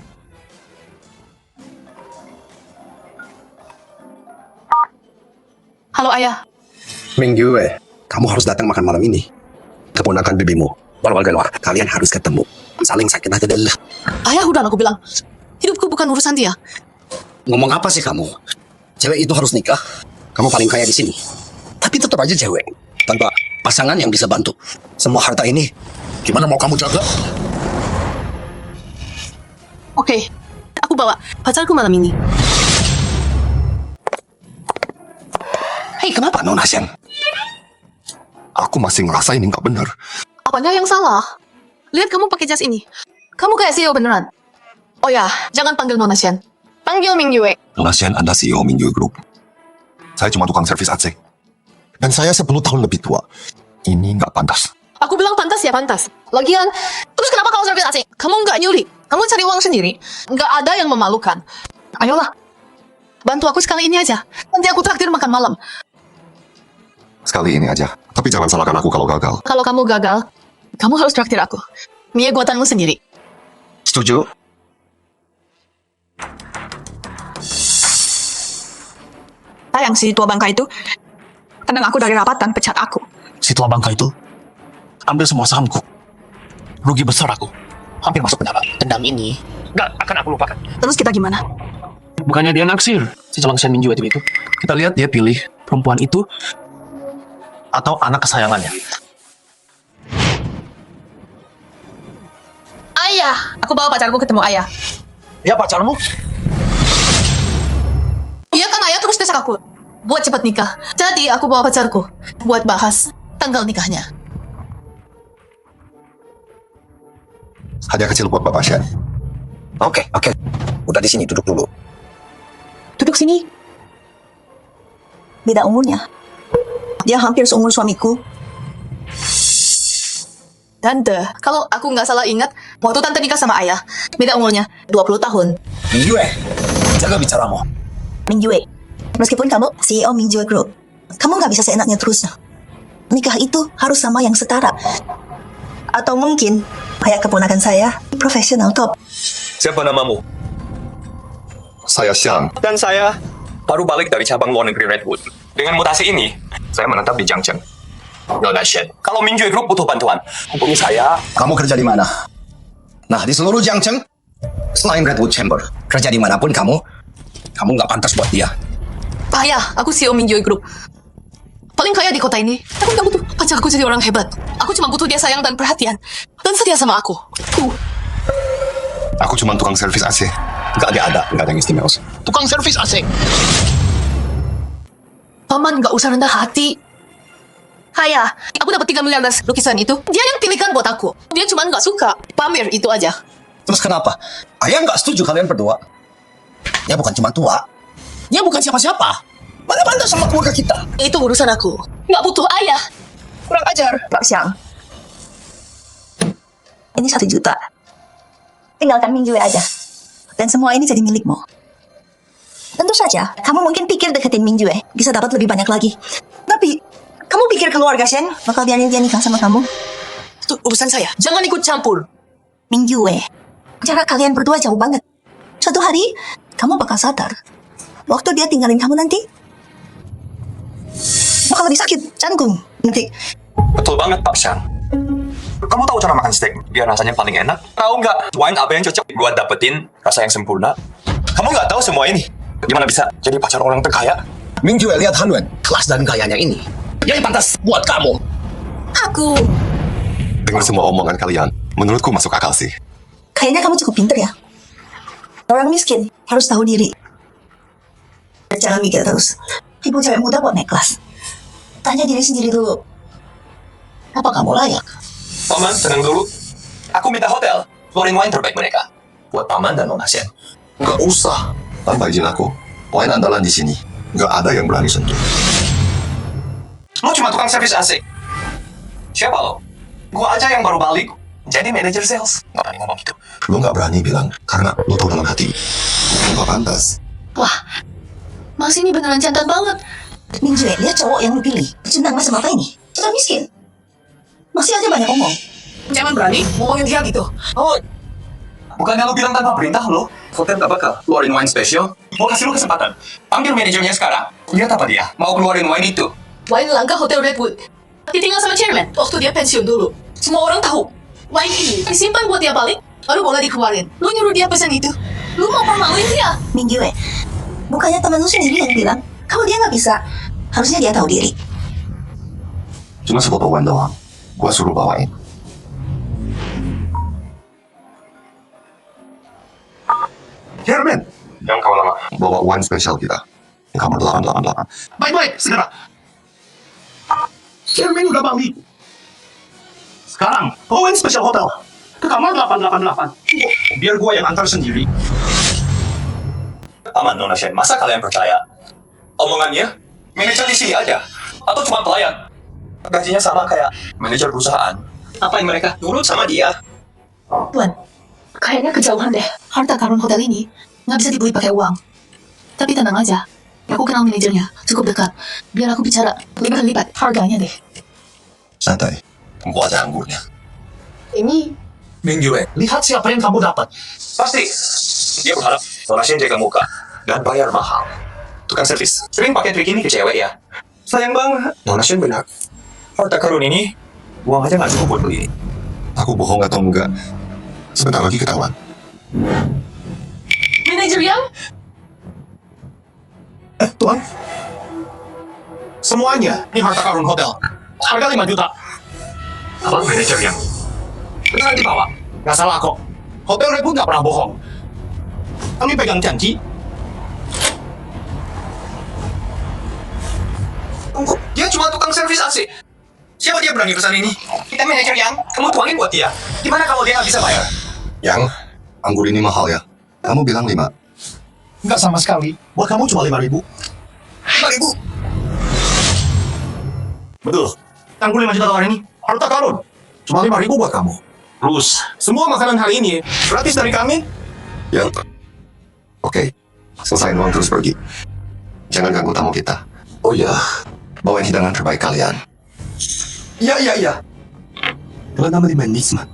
Halo, Ayah. Minggu, kamu harus datang makan malam ini. Keponakan bibimu, warga luar, kalian harus ketemu. Saling sakit hati dulu. Ayah, udah aku bilang. Hidupku bukan urusan dia. Ngomong apa sih kamu? Cewek itu harus nikah. Kamu paling kaya di sini. Tapi tetap aja cewek. Tanpa pasangan yang bisa bantu. Semua harta ini, gimana mau kamu jaga? Oke, aku bawa pacarku malam ini. Hei, kenapa Nona Xian? Aku masih ngerasa ini nggak benar. Apanya yang salah? lihat kamu pakai jas ini. Kamu kayak CEO beneran. Oh ya, jangan panggil Nona Sian. Panggil Ming Yue. Nona Sian Anda CEO Mingyue Group. Saya cuma tukang servis AC. Dan saya 10 tahun lebih tua. Ini nggak pantas. Aku bilang pantas ya pantas. Lagian, terus kenapa kalau servis AC? Kamu nggak nyuri. Kamu cari uang sendiri. Nggak ada yang memalukan. Ayolah, bantu aku sekali ini aja. Nanti aku traktir makan malam. Sekali ini aja. Tapi jangan salahkan aku kalau gagal. Kalau kamu gagal, kamu harus traktir aku. Mie buatanmu sendiri. Setuju? Sayang si tua bangka itu. Tendang aku dari rapatan, pecat aku. Si tua bangka itu ambil semua sahamku. Rugi besar aku. Hampir masuk penjara. Dendam ini nggak akan aku lupakan. Terus kita gimana? Bukannya dia naksir si Celang Sian Mingyue itu. Kita lihat dia pilih perempuan itu atau anak kesayangannya. Ayah, aku bawa pacarku ketemu ayah. Ya pacarmu? Iya kan ayah terus desak aku buat cepat nikah. Jadi aku bawa pacarku buat bahas tanggal nikahnya. Hadiah kecil buat Bapak Sian. Oke. Udah di sini, duduk dulu. Duduk sini. Beda umurnya. Dia hampir seumur suamiku. Tante, kalau aku nggak salah ingat, waktu tante nikah sama ayah, beda umurnya 20 tahun. Mingyue, jaga bicaramu. Mingyue, meskipun kamu CEO Mingyue Group, kamu nggak bisa seenaknya terus. Nikah itu harus sama yang setara. Atau mungkin kayak keponakan saya, profesional top. Siapa namamu? Saya Sian. Dan saya baru balik dari cabang luar negeri Redwood. Dengan mutasi ini, saya menetap di Jiangcheng. Nona Sian, kalau Mingyue Group butuh bantuan, hubungi saya. Kamu kerja di mana? Nah, di seluruh Jiangcheng, selain Redwood Chamber, kerja di manapun kamu nggak pantas buat dia. Ayah, aku CEO Mingyue Group. Paling kaya di kota ini. Aku nggak butuh pacarku jadi orang hebat. Aku cuma butuh dia sayang dan perhatian. Dan setia sama aku. Aku cuma tukang servis AC. Nggak ada yang istimewa. Tukang servis AC. Paman nggak usah rendah hati. Ayah, aku dapat 3 miliar dari lukisan itu. Dia yang pilihkan buat aku. Dia cuma nggak suka. Pamer itu aja. Terus kenapa? Ayah nggak setuju kalian berdua. Ya bukan cuma tua. Ya bukan siapa-siapa. Mana-mana sama keluarga kita. Itu urusan aku. Nggak butuh ayah. Kurang ajar. Pak Siang, ini 1 juta. Tinggalkan Mingyue aja. Dan semua ini jadi milikmu. Tentu saja, kamu mungkin pikir deketin Mingyue bisa dapat lebih banyak lagi. Tapi, kamu pikir keluarga Shen bakal biarin dia nikah sama kamu? Itu urusan saya. Jangan ikut campur. Mingyue, jarak kalian berdua jauh banget. Suatu hari, kamu bakal sadar. Waktu dia tinggalin kamu nanti, bakal lebih sakit jantung nanti. Betul banget, Pak Sian. Kamu tahu cara makan steak biar rasanya paling enak? Tahu nggak wine apa yang cocok buat dapetin rasa yang sempurna? Kamu nggak tahu semua ini. Gimana bisa jadi pacar orang terkaya? Mingyue lihat Hanwen, kelas dan gayanya ini. Yang pantas buat kamu. Aku, Dengar semua omongan kalian. Menurutku masuk akal sih. kayaknya kamu cukup pinter ya. Orang miskin harus tahu diri. Jangan mikir terus. Ibu cewek muda buat naik kelas. Tanya diri sendiri dulu. Apa kamu layak? Paman, tenang dulu. Aku minta hotel. Keluarin wine terbaik mereka. Buat Paman dan Nona Sian. Nggak usah. Tanpa izin aku. Wine andalan di sini. Nggak ada yang berani sentuh. Lo cuma tukang servis AC. Siapa lo? Gua aja yang baru balik. Jadi manajer sales. Nggak berani ngomong gitu. Lo nggak berani bilang karena lo tahu dalam hati. Lo nggak pantas. Wah, Mas ini beneran jantan banget. Mingyue, lihat cowok yang lu pilih. Senang mas sama apa ini? Sudah miskin. Masih aja banyak omong. Jangan berani ngomongin dia gitu. Oh, bukannya lo bilang tanpa perintah lo? Hotel nggak bakal keluarin wine special. Mau kasih lo kesempatan. Panggil manajernya sekarang. Lihat apa dia mau keluarin wine itu. Wine langka Hotel Redwood. Ditinggal sama chairman waktu dia pensiun dulu. Semua orang tahu. Wine ini disimpan buat dia balik, baru boleh dikeluarin. Lu nyuruh dia pesan itu. Lu mau permaluin dia. Mingyue, bukannya teman lu sendiri yang bilang kalau dia nggak bisa, harusnya dia tahu diri. Cuma sebotol wine doang. Gua suruh bawain. Chairman! Jangan kawal lama. Bawa wine spesial kita. Kamar 888. Baik, segera. Chairman udah balik. Sekarang, Owen Special Hotel. Ke kamar 888. Biar gua yang antar sendiri. Aman, Nona Shen. Masa kalian percaya? Omongannya, manajer di sini aja. Atau cuma pelayan. Gajinya sama kayak manajer perusahaan. Apa yang mereka nurut sama dia? Tuan, kayaknya kejauhan deh. Harta karun hotel ini nggak bisa dibeli pakai uang. Tapi tenang aja, aku kenal manajernya, cukup dekat. Biar aku bicara lebih berlipat harganya deh. Santai. Tunggu aja anggurnya. Ini Ming Yue, Lihat siapa yang kamu dapat. pasti. Dia berharap Nona Shen jaga muka dan bayar mahal. Tukang servis sering pakai trik ini ke cewek ya. Sayang banget. Nona Shen benar. Harta karun ini, uang aja nggak cukup buat beli. Aku bohong atau enggak? Sebentar lagi ketahuan. manajer yang Tuan. Semuanya ini harta karun hotel. Harga 5 juta. Abang manajer yang beneran dibawa. Gak salah kok. Hotel Red Bull gak pernah bohong. Kami pegang janji. Tunggu, dia cuma tukang servis AC. Siapa dia berani pesan ini? Kita manajer yang, kamu tuangin buat dia. Gimana kalau dia nggak bisa bayar? Yang, anggur ini mahal ya. Kamu bilang 5. Gak sama sekali. Buat kamu cuma 5.000. 5.000. Betul. Anggur 5 juta dolar ini harta karun. Cuma 5.000 buat kamu. Terus, semua makanan hari ini gratis dari kami. Yang, oke. Selesai uang terus pergi. Jangan ganggu tamu kita. Oh iya, bawain hidangan terbaik kalian. Iya. Kalau nama di Manisma.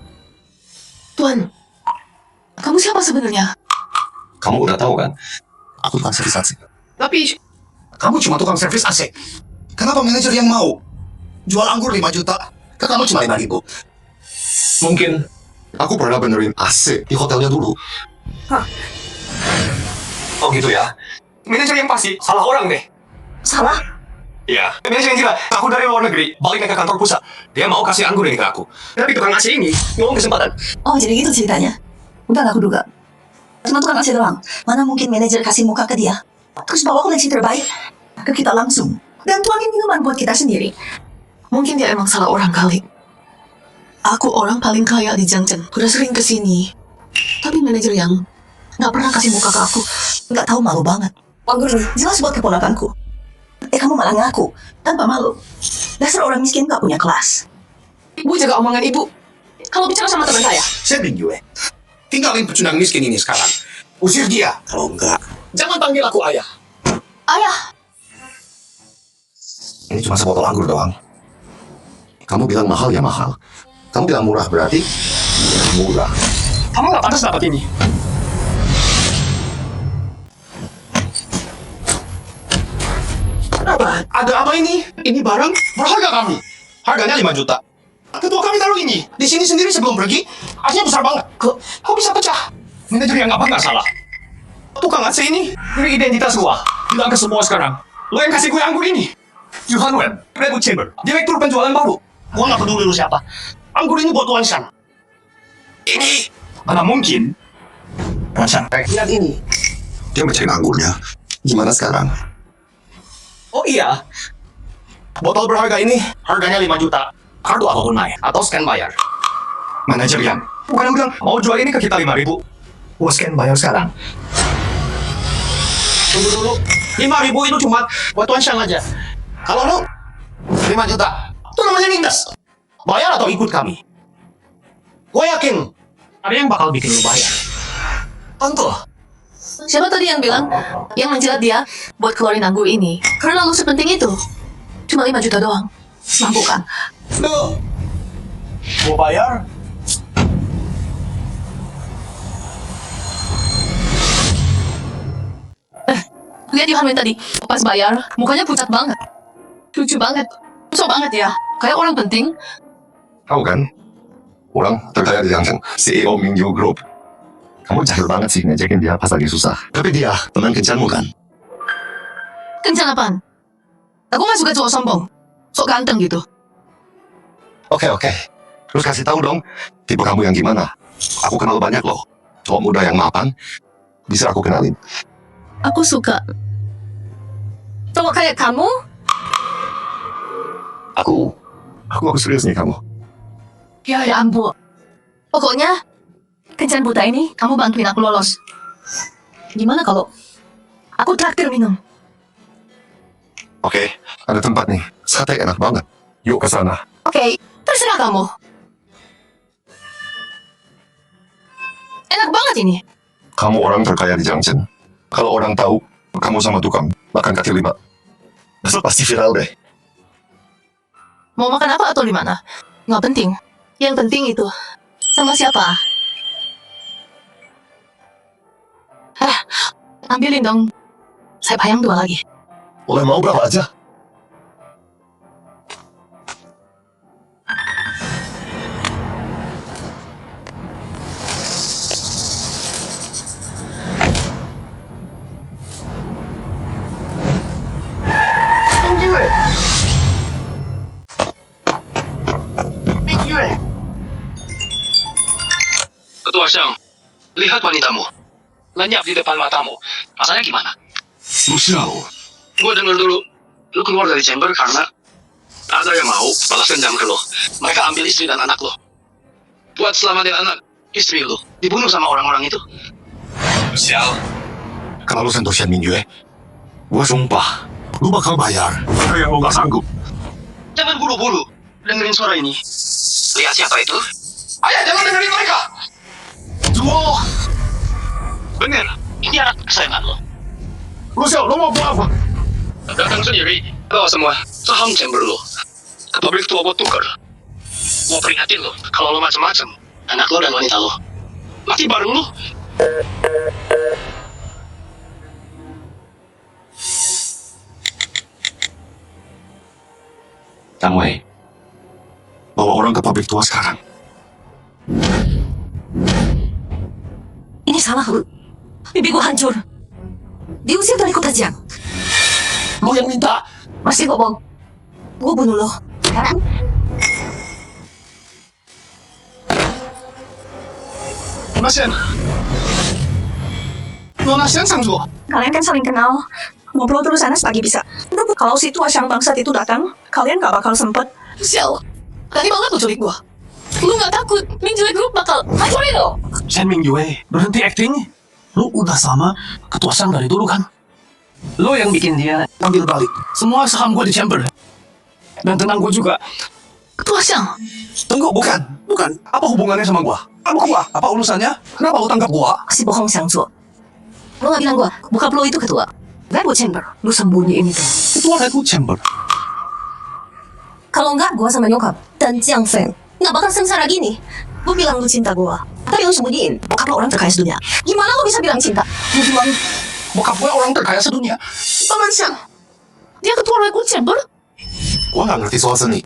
Tuan, kamu siapa sebenarnya? Kamu udah tahu kan? Aku tukang servis AC. Tapi, kamu cuma tukang servis AC. Kenapa manajer yang mau jual anggur 5 juta? Ke kamu cuma 5.000. Mungkin aku pernah benerin AC di hotelnya dulu. Oh gitu ya. Manajer yang pasti salah orang deh. Salah? Iya. Manajer yang gila. Aku dari luar negeri, balik ke kantor pusat. Dia mau kasih anggur ini ke aku. Tapi tukang AC ini ngomong kesempatan. Oh, jadi gitu ceritanya. Udah aku duga. Cuma tukang AC doang. Mana mungkin manajer kasih muka ke dia. Terus bawa koleksi terbaik ke kita langsung. Dan tuangin minuman buat kita sendiri. Mungkin dia emang salah orang kali. Aku orang paling kaya di Jiangcheng. Udah sering kesini. Tapi manajer yang nggak pernah kasih muka ke aku. Nggak tahu, malu banget. Anggur ini jelas buat keponakanku. Kamu malah ngaku tanpa malu. Dasar orang miskin nggak punya kelas. Ibu jaga omongan ibu. Kalau bicara sama teman saya. Saya Ming Yue. Tinggalin pecundang miskin ini sekarang. Usir dia. Kalau enggak, jangan panggil aku ayah. Ayah, Ini cuma sebotol anggur doang. Kamu bilang mahal ya mahal. Kamu bilang murah berarti murah. Kamu nggak pantas dapat ini. Apa? Ada apa ini? Ini barang berharga kami. Harganya 5 juta. Ketua kami taruh ini di sini sendiri sebelum pergi. Asnya besar banget. Kok bisa pecah? Manajer yang apa nggak salah. Tukang AC ini dari identitas gua. Bilang ke semua sekarang. Lo yang kasih gue anggur ini. Yuhan Wen, Redwood Chamber, direktur penjualan baru. Gua nggak peduli lu siapa. Anggur ini buat Tuan Shan. Ini mana mungkin? Tuan Shan, lihat ini. Dia mecahin anggurnya. Gimana sekarang? Oh iya, botol berharga ini harganya 5 juta. Kartu atau tunai, atau scan bayar. Manajer yang bukan bilang mau jual ini ke kita 5.000. Gua scan bayar sekarang. Tunggu dulu, 5.000 itu cuma buat Tuan Shang aja. Kalau lu 5 juta, itu namanya nindas. Bayar atau ikut kami. Gue yakin ada yang bakal bikin lu bayar. Tentu. siapa tadi yang bilang yang menjilat dia buat keluarin anggur ini? Karena lu sepenting itu. Cuma 5 juta doang. Mampu kan? Lu mau bayar? Lihat Yohan Wen tadi, pas bayar, mukanya pucat banget. Lucu banget. Sok banget ya. Kayak orang penting. Tahu kan? Orang terkaya di Jiangcheng, CEO Mingyu Group. Kamu jahil banget sih ngejekin dia pas lagi susah. Tapi dia teman kencanmu kan? Kencan apaan? Aku gak suka cowok sombong. Sok ganteng gitu. Oke. Terus kasih tahu dong, tipe kamu yang gimana? Aku kenal banyak loh. Cowok muda yang mapan, bisa aku kenalin. Aku suka. Cowok kayak kamu? Aku serius nih kamu. Ya ampun. Pokoknya, kencan buta ini kamu bantuin aku lolos. Gimana kalau aku traktir minum? Oke, ada tempat nih. Sate enak banget. Yuk ke sana. Oke, terserah kamu. Enak banget ini. Kamu orang terkaya di Jangchen. Kalau orang tahu, kamu sama tukang makan kaki lima. Pasti viral deh. Mau makan apa atau di mana? Nggak penting. Yang penting itu sama siapa? Ambilin dong. Saya bayang 2 lagi. Boleh mau berapa aja? Ketua Syang, lihat wanitamu. Lenyap di depan matamu. Rasanya gimana? Lusiao. Gue denger dulu, lu keluar dari chamber karena ada yang mau balas dendam ke lo. Mereka ambil istri dan anak lo. Buat selamatin anak, istri lo dibunuh sama orang-orang itu. Lusiao. Kalau lu sentuh Shen Mingyue, gua sumpah, lu bakal bayar. Kayak lu gak sanggup. Jangan buru-buru dengerin suara ini. Lihat siapa itu? Ayah, jangan dengerin mereka! Duo! Bener, ini anak kesayangan lo. Lusiao, lu mau buat apa? Datang sendiri, bawa semua saham chamber lo ke pabrik tua buat tukar. Mau peringatin lo, kalau lo macem-macem, anak lo dan wanita lo mati bareng lo. Kang Wei, bawa orang ke pabrik tua sekarang. Ini salah lu. Bibi gua hancur. Diusir dari kota Jiang. Lo yang minta. Masih ngomong. Gua bunuh lo. Sekarang. Nona-sen. Nona-sen Sangzuo. Kalian kan saling kenal. Ngobrol terus sana sepagi bisa. Tapi kalau si tua Syang bangsat itu datang, kalian gak bakal sempet. Sial, tadi banget lo culik gua. Lu gak takut Mingjue Group bakal hancurin lo? Shen Mingyue, berhenti acting. Lu udah sama ketua Sang dari dulu kan? Lu yang bikin dia ambil balik semua saham gua di chamber. Dan tenang gua juga. Ketua Syang, Tunggu, bukan. Apa hubungannya sama gua? Apa urusannya? Kenapa lu tangkap gua? Si bohong Sangzuo. Lo gak bilang gua, bokap lo itu ketua. Redwood Chamber. Lu sembunyiin itu. Ketua Redwood Chamber. Kalau enggak, gua sama nyokap dan Jiang Feng nggak bakal sengsara gini. Lu bilang lu cinta gua, tapi lu sembunyiin. Bokap lo orang terkaya sedunia. Gimana lu bisa bilang cinta? Lu bilang bokap gua orang terkaya sedunia. Paman Syang, dia ketua Redwood Chamber? Gua gak ngerti soal seni.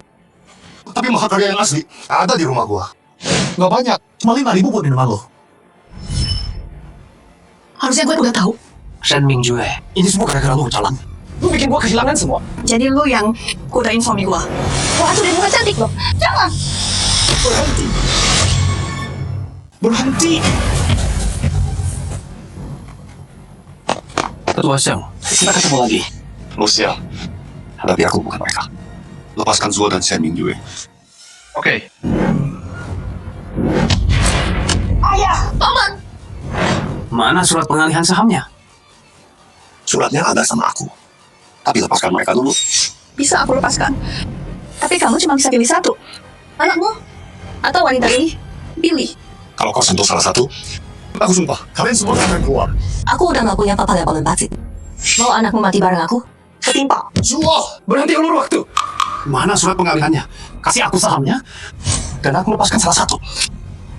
Tapi mahakarya yang asli ada di rumah gua. Gak banyak. Cuma 5.000 buat minuman lo. Harusnya gue udah tahu. Shen Mingjue, ini semua gara-gara lu jalan. Lu bikin gua kehilangan semua. Jadi lu yang godain suami gua. Wah, tuh dia muka cantik loh. Jangan. Berhenti. Ketua Syang, kita ketemu lagi. Lusiao, hadapi aku bukan mereka. Lepaskan Zuo dan Shen Mingyue. Oke. Paman, Mana surat pengalihan sahamnya? Suratnya ada sama aku. Tapi lepaskan mereka dulu. Bisa aku lepaskan. Tapi kamu cuma bisa pilih satu. Anakmu atau wanita ini. Pilih. Kalau kau sentuh salah satu, aku sumpah, kalian semua akan keluar. Aku udah gak punya papa level 4 sih. Mau anakmu mati bareng aku? Ketimpa. Zuo, berhenti ulur waktu. Mana surat pengalihannya? Kasih aku sahamnya, dan aku lepaskan salah satu.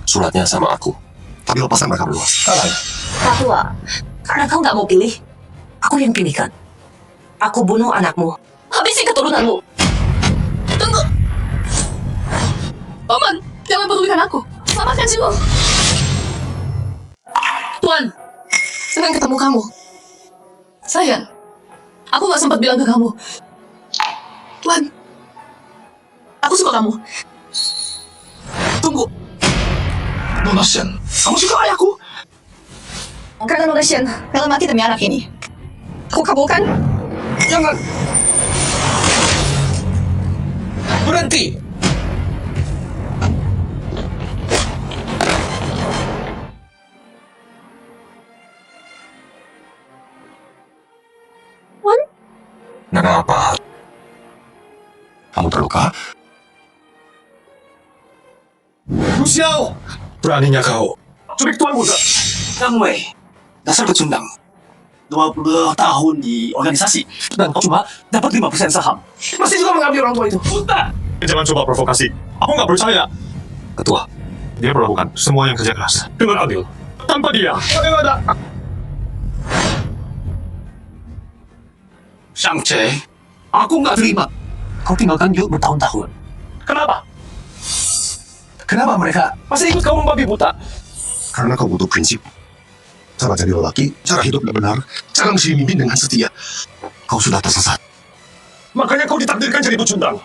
Suratnya sama aku. Tapi lepaskan mereka berdua. Sekarang. Ketua, karena kau gak mau pilih, aku yang pilihkan. Aku bunuh anakmu. Habisi keturunanmu. tunggu. Paman, jangan pedulikan aku. Selamatkan Zuo. Tuan, senang ketemu kamu. Sayang, aku gak sempat bilang ke kamu. Tuan, aku suka kamu. Tunggu. Nona Shen, kamu suka ayahku? Karena Nona Shen rela mati demi anak ini. Aku kabulkan. Jangan. Berhenti. Kamu terluka? Lu Xiao! Beraninya kau. Culik tuan muda. Kamu, dasar pecundang. 20 tahun di organisasi dan kau cuma dapat 5% saham. Masih juga mengambil orang tua itu. Buta! Jangan coba provokasi. Aku nggak percaya. Ketua, Dia melakukan semua yang kerja keras dengan adil. Tanpa dia, bagaimana? Shang Che, aku nggak terima. Kau tinggalkan guild bertahun-tahun. Kenapa? Kenapa mereka masih ikut kau membabi buta? Karena kau butuh prinsip. Cara jadi lelaki, cara hidup yang benar, cara mesti memimpin dengan setia. Kau sudah tersesat. Makanya kau ditakdirkan jadi pecundang.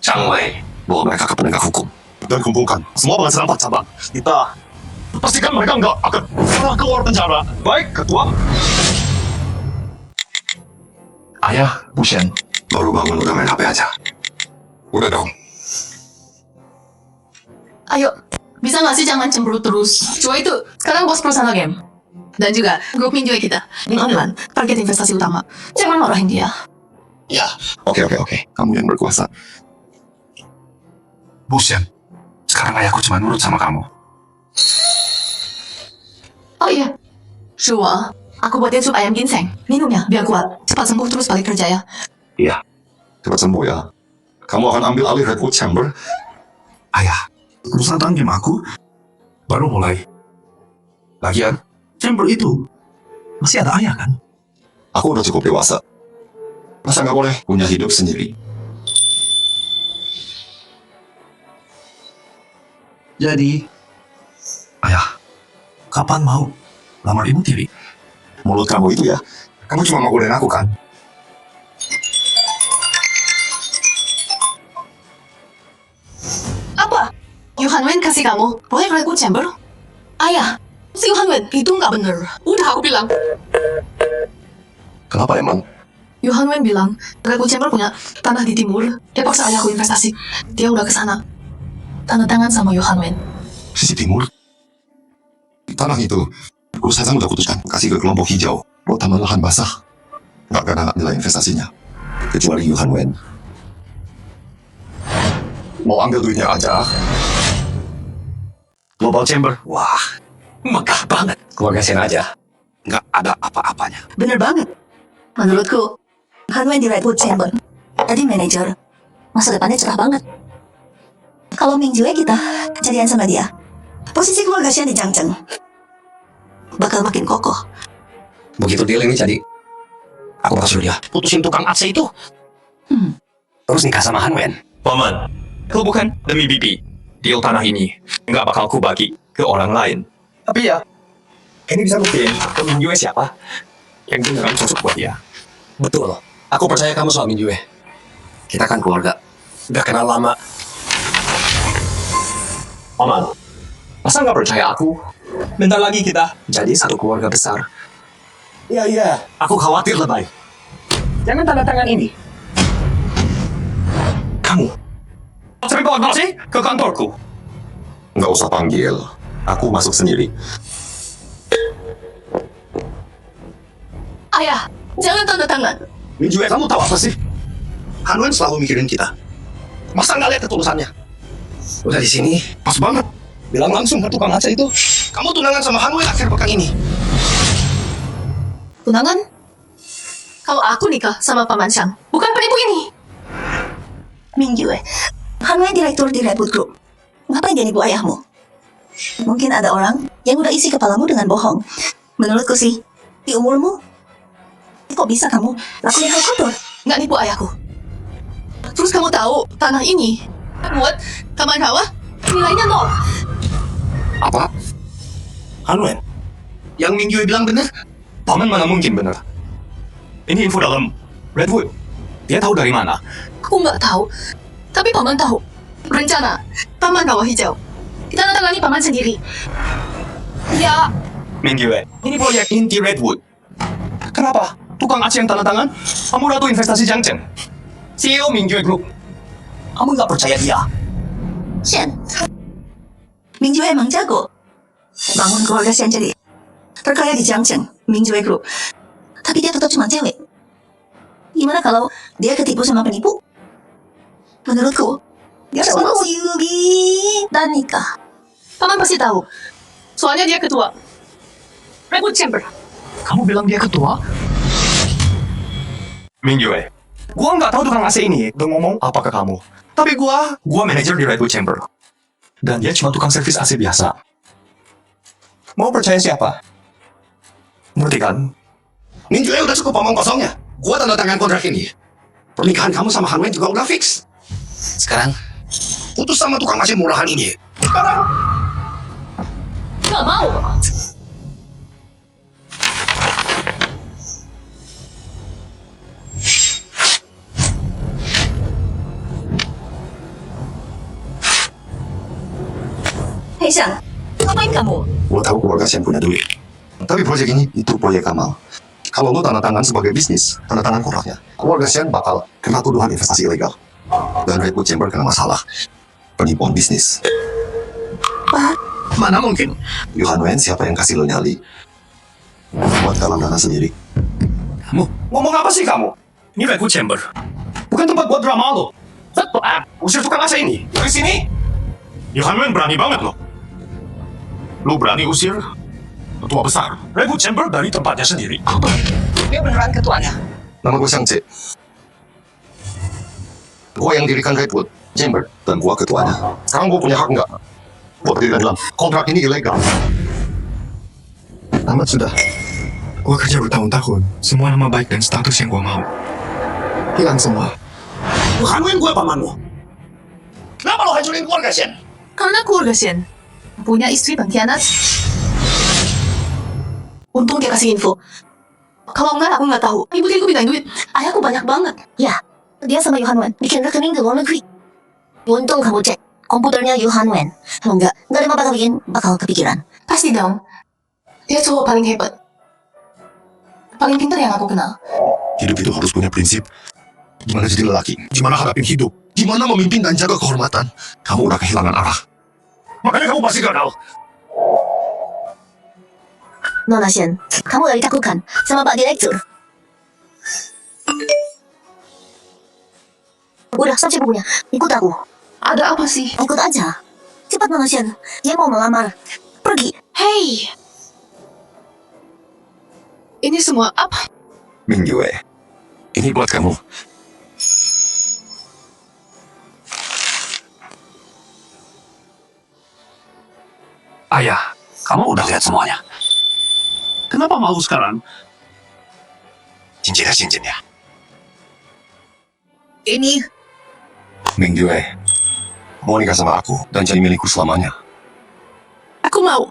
Chang Wei, Bawa mereka ke penegak hukum. Dan kumpulkan semua penghasilan empat cabang. Kita pastikan mereka nggak akan pernah keluar penjara. Baik, ketua. Ayah, Bu Shen. Baru bangun udah main HP aja. Udah dong. Ayo, bisa nggak sih jangan cemberut terus? Cua itu sekarang bos perusahaan game. Dan juga grup Minjue kita. Ning Onlan, target investasi utama. Jangan marahin dia. Ya, oke. Kamu yang berkuasa. Bu Shen, sekarang ayahku cuma nurut sama kamu. Oh iya, Shua, aku buatin sup ayam ginseng. Minumnya biar kuat. Cepat sembuh terus balik kerja ya. Iya. Cepat sembuh ya. Kamu akan ambil alih Redwood Chamber. Ayah, perusahaan game aku baru mulai. Lagian, chamber itu masih ada ayah kan? Aku udah cukup dewasa. Masa nggak boleh punya hidup sendiri? Jadi, ayah, kapan mau lamar ibu tiri? Mulut kamu itu ya. Kamu cuma mau godain aku kan? Apa? Yohan Wen kasih kamu proyek Redwood Chamber? Ayah, si Yohan Wen itu nggak bener. Udah aku bilang. Kenapa emang? Yohan Wen bilang Redwood Chamber punya tanah di timur. Dia paksa ayahku investasi. Dia udah ke sana. Tanda tangan sama Yohan Wen. Sisi timur. Tanah itu, perusahaan udah putuskan kasih ke kelompok hijau buat tambah lahan basah. Nggak ada nilai investasinya. Kecuali Yohan Wen. Mau ambil duitnya aja. Global Chamber, wah, megah banget. Keluarga Shen aja, nggak ada apa-apanya. Bener banget. Menurutku, Hanwen di Redwood Chamber jadi manajer. Masa depannya cerah banget. Kalau Mingjue kita kejadian sama dia, posisi keluarga Shen di Jiangcheng bakal makin kokoh. Begitu deal ini jadi, aku bakal suruh dia putusin tukang AC itu. Terus nikah sama Han Wen. Paman, kalau bukan demi bibi, deal tanah ini nggak bakal ku bagi ke orang lain. Tapi ya, ini bisa buktiin ke Minjue siapa yang beneran cocok buat dia. Betul, aku percaya kamu soal Minjue. Kita kan keluarga, udah kenal lama. Paman, masa nggak percaya aku? Bentar lagi kita Jadi satu keluarga besar. Iya, aku khawatir lebay. Jangan tanda tangan ini. Kamu, terima kasih ke kantorku. Nggak usah panggil. Aku masuk sendiri. Ayah, jangan tanda tangan. Minjue, kamu tahu apa sih? Han Wen selalu mikirin kita. Masa nggak lihat ketulusannya? Udah di sini, pas banget. Bilang langsung ke tukang AC itu, kamu tunangan sama Han Wen akhir pekan ini. Tunangan? Kalau aku nikah sama Paman Shang, bukan penipu ini. Mingjue, Hanwen direktur di Redwood Group. Ngapain dia nipu ayahmu? Mungkin ada orang yang udah isi kepalamu dengan bohong. Menurutku sih, di umurmu, kok bisa kamu lakuin hal kotor? Nggak nipu ayahku. Terus kamu tahu tanah ini buat Taman Rawa nilainya 0. Apa? Han Wen? Yang Mingjue bilang benar? Paman mana mungkin benar? Ini info dalam Redwood. Dia tahu dari mana? Aku nggak tahu, tapi Paman tahu. Rencana Taman Rawa Hijau ditandatangani Paman sendiri. Ya, Mingjue, ini proyek inti Redwood. Kenapa? Tukang AC yang tanda tangan, kamu ratu investasi Jiangcheng. CEO Mingjue Group. Kamu nggak percaya dia? Shen, Mingjue emang jago. Bangun keluarga Shen jadi terkaya di Jiangcheng, Mingjue Group. Tapi dia tetap cuma cewek. Gimana kalau dia ketipu sama penipu? Menurutku, dia mau si Yugi dan nikah. Paman pasti tahu. Soalnya dia ketua. Redwood Chamber. Kamu bilang dia ketua? Mingyue, gua nggak tahu tukang AC ini udah ngomong apa ke kamu. Tapi gua manajer di Redwood Chamber. Dan dia cuma tukang servis AC biasa. Mau percaya siapa? Ngerti kan? Minjue udah cukup omong kosongnya. Gua tanda tangan kontrak ini. Pernikahan kamu sama Hanwen juga udah fix. Sekarang, putus sama tukang mesin murahan ini. Sekarang, Gak mau. Hei Xiang, ngapain kamu? Gua tahu keluarga Sian punya duit. Tapi proyek ini itu proyek Kamal. Kalau lo tanda tangan sebagai bisnis, tanda tangan kontraknya, keluarga Sian bakal kena tuduhan investasi ilegal. Dan Redwood Chamber kena masalah penipuan bisnis. mana mungkin? Yohan Wen siapa yang kasih lo nyali? Buat galang dana sendiri. Kamu ngomong apa sih kamu? Ini Redwood Chamber. Bukan tempat buat drama lo. Usir tukang AC ini dari sini. Yohan Wen berani banget lo. Lo berani usir ketua besar Redwood Chamber dari tempatnya sendiri. Dia beneran ketuanya. Nama gue Xiang Tse. Gue yang dirikan Redwood Chamber dan gue ketuanya. Sekarang gue punya hak nggak buat diri bilang kontrak ini ilegal. Tamat sudah. Gua kerja bertahun-tahun. Semua nama baik dan status yang gua mau hilang semua. Lu hanuin gue pamanmu. Kenapa lo hancurin keluarga Shen? Karena keluarga Shen punya istri pengkhianat. Untung dia kasih info. Kalau enggak, aku nggak tahu. Ibu tiriku pindahin duit. Ayahku banyak banget. Ya, dia sama Yohan Wen bikin rekening di luar negeri. Untung kamu cek komputernya Yohan Wen. Kalau enggak ada apa bakal kepikiran. Pasti dong. Dia cowok paling hebat. Paling pintar yang aku kenal. Hidup itu harus punya prinsip. Gimana jadi lelaki? Gimana hadapin hidup? Gimana memimpin dan jaga kehormatan? Kamu udah kehilangan arah. Makanya kamu pasti gagal. Nona Shen, kamu gak ditakutkan sama Pak Direktur. Udah, sampai bukunya. Ikut aku. Ada apa sih? Ikut aja. Cepat Nona Shen, dia mau melamar. Pergi. Hey! Ini semua apa? Mingyue, ini buat kamu. Ayah, kamu udah lihat semuanya. Kenapa malu sekarang? Cincinnya. Ini Mingyue, mau nikah sama aku dan jadi milikku selamanya. Aku mau.